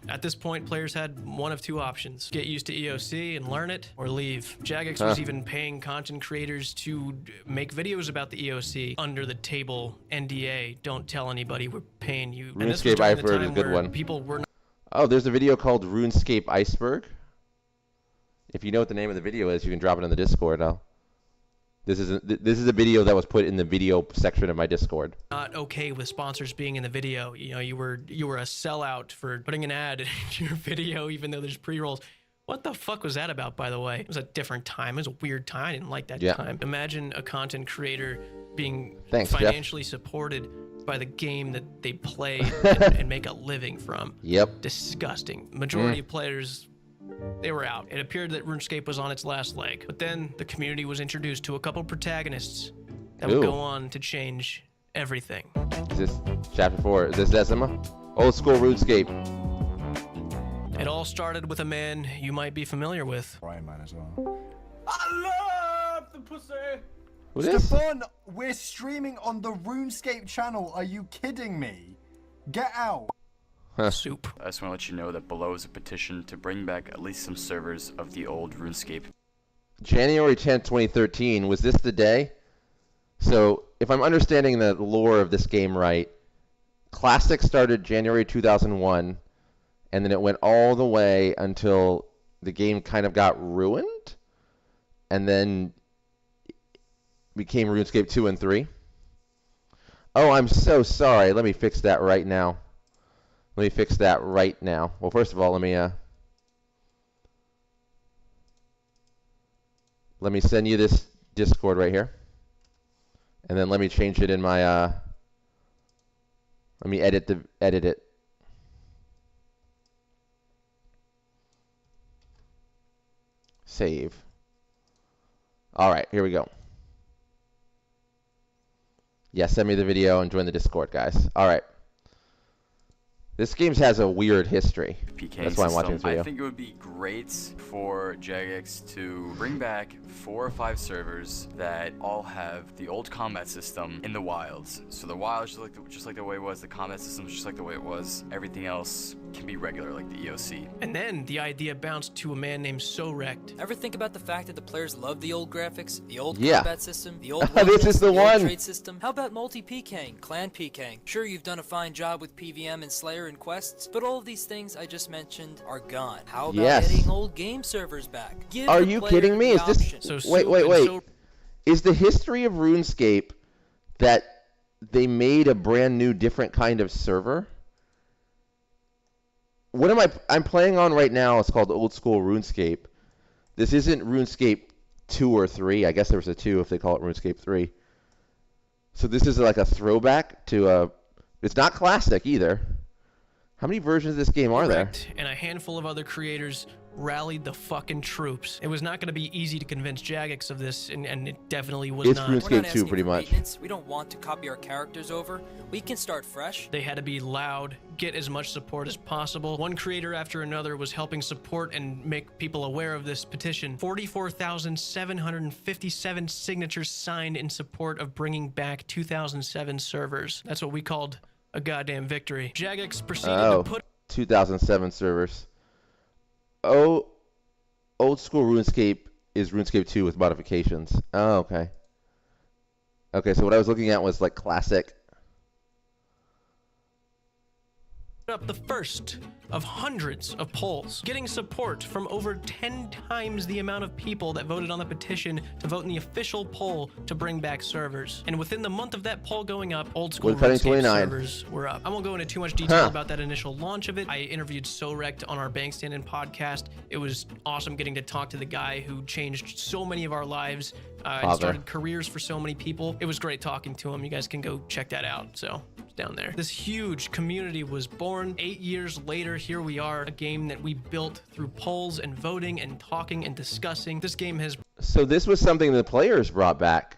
at this point, players had one of two options. Get used to EOC and learn it, or leave. Jagex was even paying content creators to make videos about the EOC under the table NDA. Don't tell anybody, we're paying you.
RuneScape Iceberg is a good one.
People were not...
Oh, there's a video called RuneScape Iceberg. If you know what the name of the video is, you can drop it in the Discord. This is a video that was put in the video section of my Discord.
Not okay with sponsors being in the video. You were a sellout for putting an ad in your video, even though there's pre-rolls. What the fuck was that about, by the way? It was a different time. It was a weird time. I didn't like that time. Imagine a content creator being financially supported by the game that they play and make a living from.
Yep.
Disgusting. Majority of players, they were out. It appeared that RuneScape was on its last leg. But then the community was introduced to a couple protagonists that would go on to change everything.
Is this chapter 4? Is this Decima? Old school RuneScape.
It all started with a man you might be familiar with.
Brian might as well.
I love the pussy!
Who's this?
Stefan, we're streaming on the RuneScape channel. Are you kidding me? Get out.
Soup.
I just want to let you know that below is a petition to bring back at least some servers of the old RuneScape.
January 10th, 2013. Was this the day? So if I'm understanding the lore of this game right, Classic started January 2001, and then it went all the way until the game kind of got ruined, and then became RuneScape 2 and 3. Oh, I'm so sorry. Let me fix that right now. Well, first of all, let me send you this Discord right here. And then let me change it in my let me edit it. Save. All right, here we go. Yeah, send me the video and join the Discord, guys. All right. This game has a weird history. That's why I'm watching this video.
I think it would be great for Jagex to bring back 4 or 5 servers that all have the old combat system in the wilds. So the wilds just like the way it was, the combat system is just like the way it was. Everything else can be regular, like the EOC.
And then the idea bounced to a man named Sorect.
Ever think about the fact that the players love the old graphics, the old combat system, the old
this is the one.
Trade system? How about multi-PKing, clan PKing? Sure, you've done a fine job with PVM and Slayer and quests, but all of these things I just mentioned are gone. How about getting old game servers back?
Are you kidding me? Is this wait. Is the history of RuneScape that they made a brand new different kind of server? What I'm playing on right now is called Old School RuneScape. This isn't RuneScape 2 or 3. I guess there was a 2 if they call it RuneScape 3. So this is like a throwback to it's not classic either. How many versions of this game are there?
And a handful of other creators rallied the fucking troops. It was not going to be easy to convince Jagex of this, and it definitely was not.
It's RuneScape 2 pretty much.
We don't want to copy our characters over. We can start fresh.
They had to be loud, get as much support as possible. One creator after another was helping support and make people aware of this petition. 44,757 signatures signed in support of bringing back 2007 servers. That's what we called a goddamn victory. Jagex proceeded to put
2007 servers. Oh, Old School RuneScape is RuneScape 2 with modifications. Oh, okay. Okay, so what I was looking at was like classic.
Up the first of hundreds of polls, getting support from over 10 times the amount of people that voted on the petition to vote in the official poll to bring back servers. And within the month of that poll going up, Old School RuneScape servers were up. I won't go into too much detail about that initial launch of it. I interviewed Sorect on our Bank Stand-In podcast. It was awesome getting to talk to the guy who changed so many of our lives and started careers for so many people. It was great talking to him. You guys can go check that out. So it's down there. This huge community was born. 8 years later, here we are, a game that we built through polls and voting and talking and discussing. This game has...
So this was something the players brought back.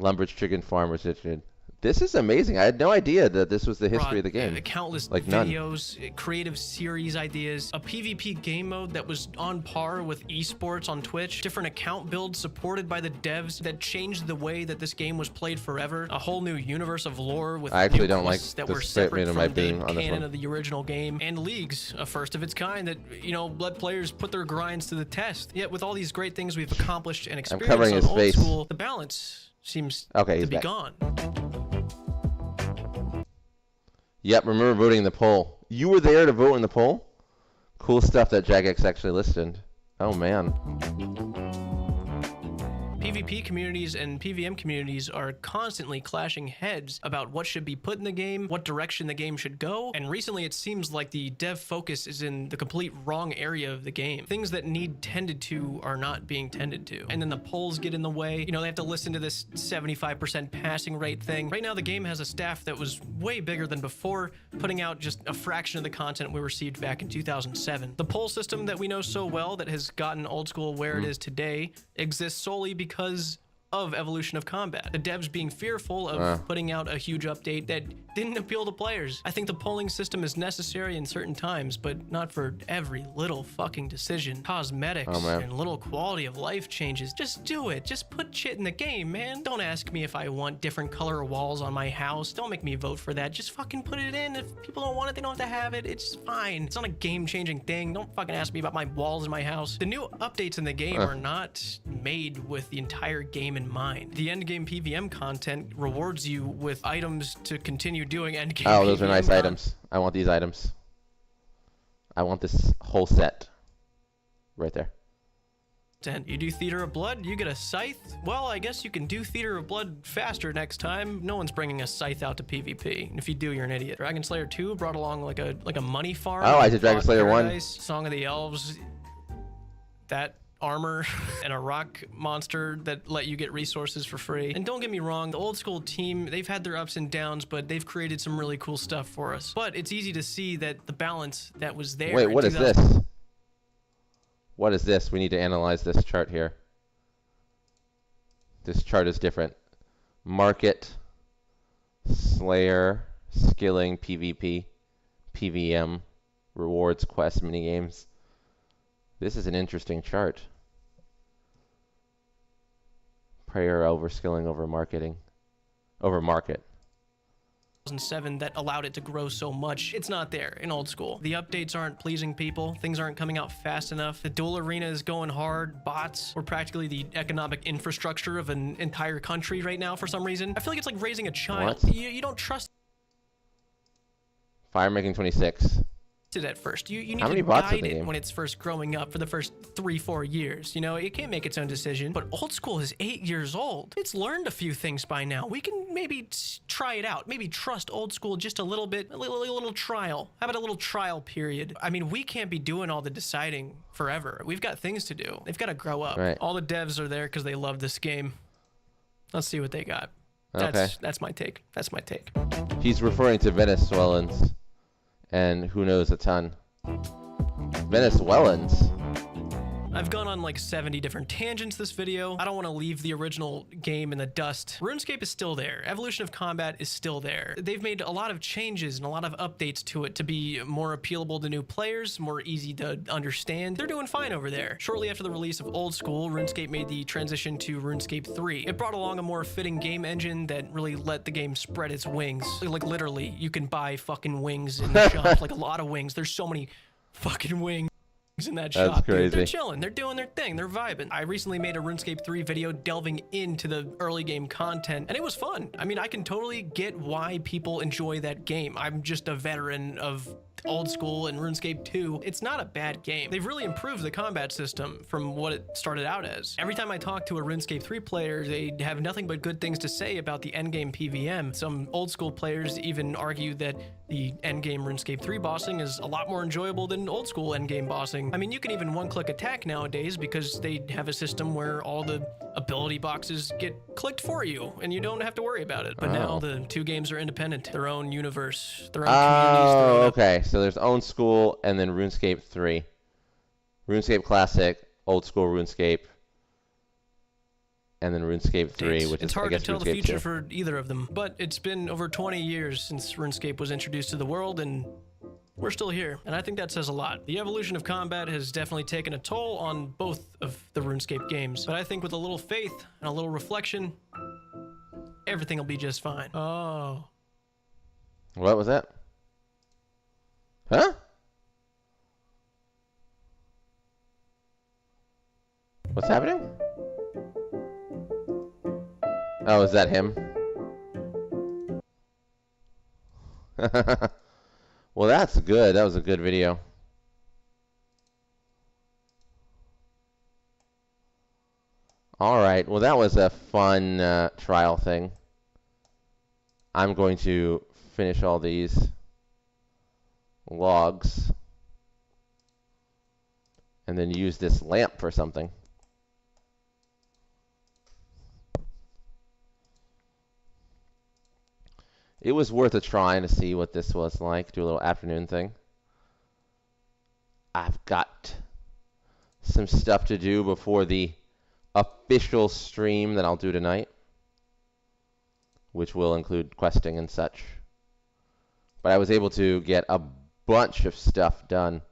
Lumbridge Chicken Farmers did. This is amazing. I had no idea that this was the history of the game.
Countless videos, creative series ideas, a PvP game mode that was on par with esports on Twitch, different account builds supported by the devs that changed the way that this game was played forever, a whole new universe of lore with
I actually don't like
that were separate from the canon of the original game, and leagues, a first of its kind that, you know, let players put their grinds to the test. Yet with all these great things we've accomplished and experienced on Old School, the balance seems to be gone.
Yep, remember voting in the poll. You were there to vote in the poll? Cool stuff that Jagex actually listed. Oh, man.
PvP communities and PVM communities are constantly clashing heads about what should be put in the game, what direction the game should go, and recently it seems like the dev focus is in the complete wrong area of the game. Things that need tended to are not being tended to. And then the polls get in the way. You know, they have to listen to this 75% passing rate thing. Right now, the game has a staff that was way bigger than before, putting out just a fraction of the content we received back in 2007. The poll system that we know so well that has gotten Old School where it is today exists solely because of evolution of combat. The devs being fearful of putting out a huge update that didn't appeal to players. I think the polling system is necessary in certain times, but not for every little fucking decision. Cosmetics and little quality of life changes. Just do it. Just put shit in the game, man. Don't ask me if I want different color walls on my house. Don't make me vote for that. Just fucking put it in. If people don't want it, they don't have to have it. It's fine. It's not a game-changing thing. Don't fucking ask me about my walls in my house. The new updates in the game are not made with the entire game in in mind. The endgame PVM content rewards you with items to continue doing endgame PVM.
Oh, those are nice items. I want these items. I want this whole set. Right there.
You do Theater of Blood, you get a scythe. Well, I guess you can do Theater of Blood faster next time. No one's bringing a scythe out to PvP. And if you do, you're an idiot. Dragon Slayer 2 brought along like a money farm.
Oh, I did Dragon Slayer
Paradise,
1.
Song of the Elves. That armor and a rock monster that let you get resources for free. And don't get me wrong, the old school team, they've had their ups and downs, but they've created some really cool stuff for us. But it's easy to see that the balance that was there.
Wait, what is this? What is this? We need to analyze this chart here. This chart is different. Market, Slayer, skilling, PvP, PVM, rewards, quests, minigames. This is an interesting chart. Prayer over skilling over marketing. Over market.
2007 that allowed it to grow so much. It's not there in old school. The updates aren't pleasing people. Things aren't coming out fast enough. The duel arena is going hard. Bots were practically the economic infrastructure of an entire country right now for some reason. I feel like it's like raising a child. You don't trust
Fire making 26.
it at first. You need
How many
to
bots
guide
in the
it
game?
when it's first growing up for the first 3-4 years. You know, it can't make its own decision. But old school is 8 years old. It's learned a few things by now. We can maybe try it out. Maybe trust old school just a little bit. A little trial. How about a little trial period? I mean, we can't be doing all the deciding forever. We've got things to do. They've got to grow up.
Right.
All the devs are there because they love this game. Let's see what they got.
Okay.
That's my take. That's my take.
He's referring to Venezuelans, and who knows a ton. Venezuelans?
I've gone on like 70 different tangents this video. I don't want to leave the original game in the dust. RuneScape is still there. Evolution of Combat is still there. They've made a lot of changes and a lot of updates to it to be more appealable to new players, more easy to understand. They're doing fine over there. Shortly after the release of Old School, RuneScape made the transition to RuneScape 3. It brought along a more fitting game engine that really let the game spread its wings. Like literally, you can buy fucking wings in the shop, like a lot of wings. There's so many fucking wings in that
That's
shop.
crazy.
Dude, they're chilling. They're doing their thing. They're vibing. I recently made a RuneScape 3 video delving into the early game content, and it was fun. I mean, I can totally get why people enjoy that game. I'm just a veteran of Old School and RuneScape 2. It's not a bad game. They've really improved the combat system from what it started out as. Every time I talk to a RuneScape 3 player, they have nothing but good things to say about the endgame PVM. Some Old School players even argue that the endgame RuneScape 3 bossing is a lot more enjoyable than Old School endgame bossing. I mean, you can even one-click attack nowadays because they have a system where all the ability boxes get clicked for you, and you don't have to worry about it. But now the two games are independent, their own universe, their own communities. Their own
okay. So there's Old School and then RuneScape 3. RuneScape Classic, Old School RuneScape, and then RuneScape 3, which
it's
is,
hard
I guess,
to tell
RuneScape
the future
2.
for either of them. But it's been over 20 years since RuneScape was introduced to the world, and we're still here, and I think that says a lot. The evolution of combat has definitely taken a toll on both of the RuneScape games, but I think with a little faith and a little reflection, everything will be just fine. Oh.
What was that? Huh? What's happening? Oh, is that him? Well, that's good. That was a good video. All right. Well, that was a fun trial thing. I'm going to finish all these logs and then use this lamp for something. It was worth a try to see what this was like. Do a little afternoon thing. I've got some stuff to do before the official stream that I'll do tonight, which will include questing and such. But I was able to get a bunch of stuff done.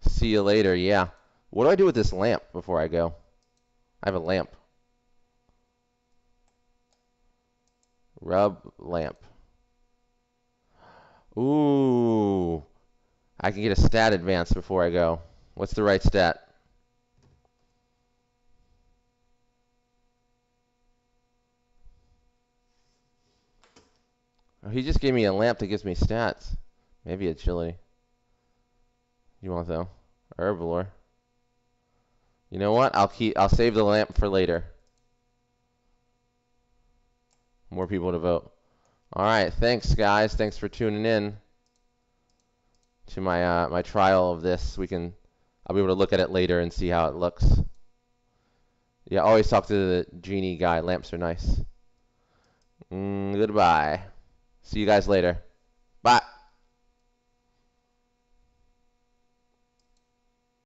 See you later. Yeah. What do I do with this lamp before I go? I have a lamp. Rub lamp. Ooh. I can get a stat advance before I go. What's the right stat? Oh, he just gave me a lamp that gives me stats. Maybe agility. You want though? Herblore. You know what? I'll save the lamp for later. More people to vote. All right, thanks guys. Thanks for tuning in to my my trial of this. I'll be able to look at it later and see how it looks. Yeah, always talk to the genie guy. Lamps are nice. Goodbye. See you guys later. Bye.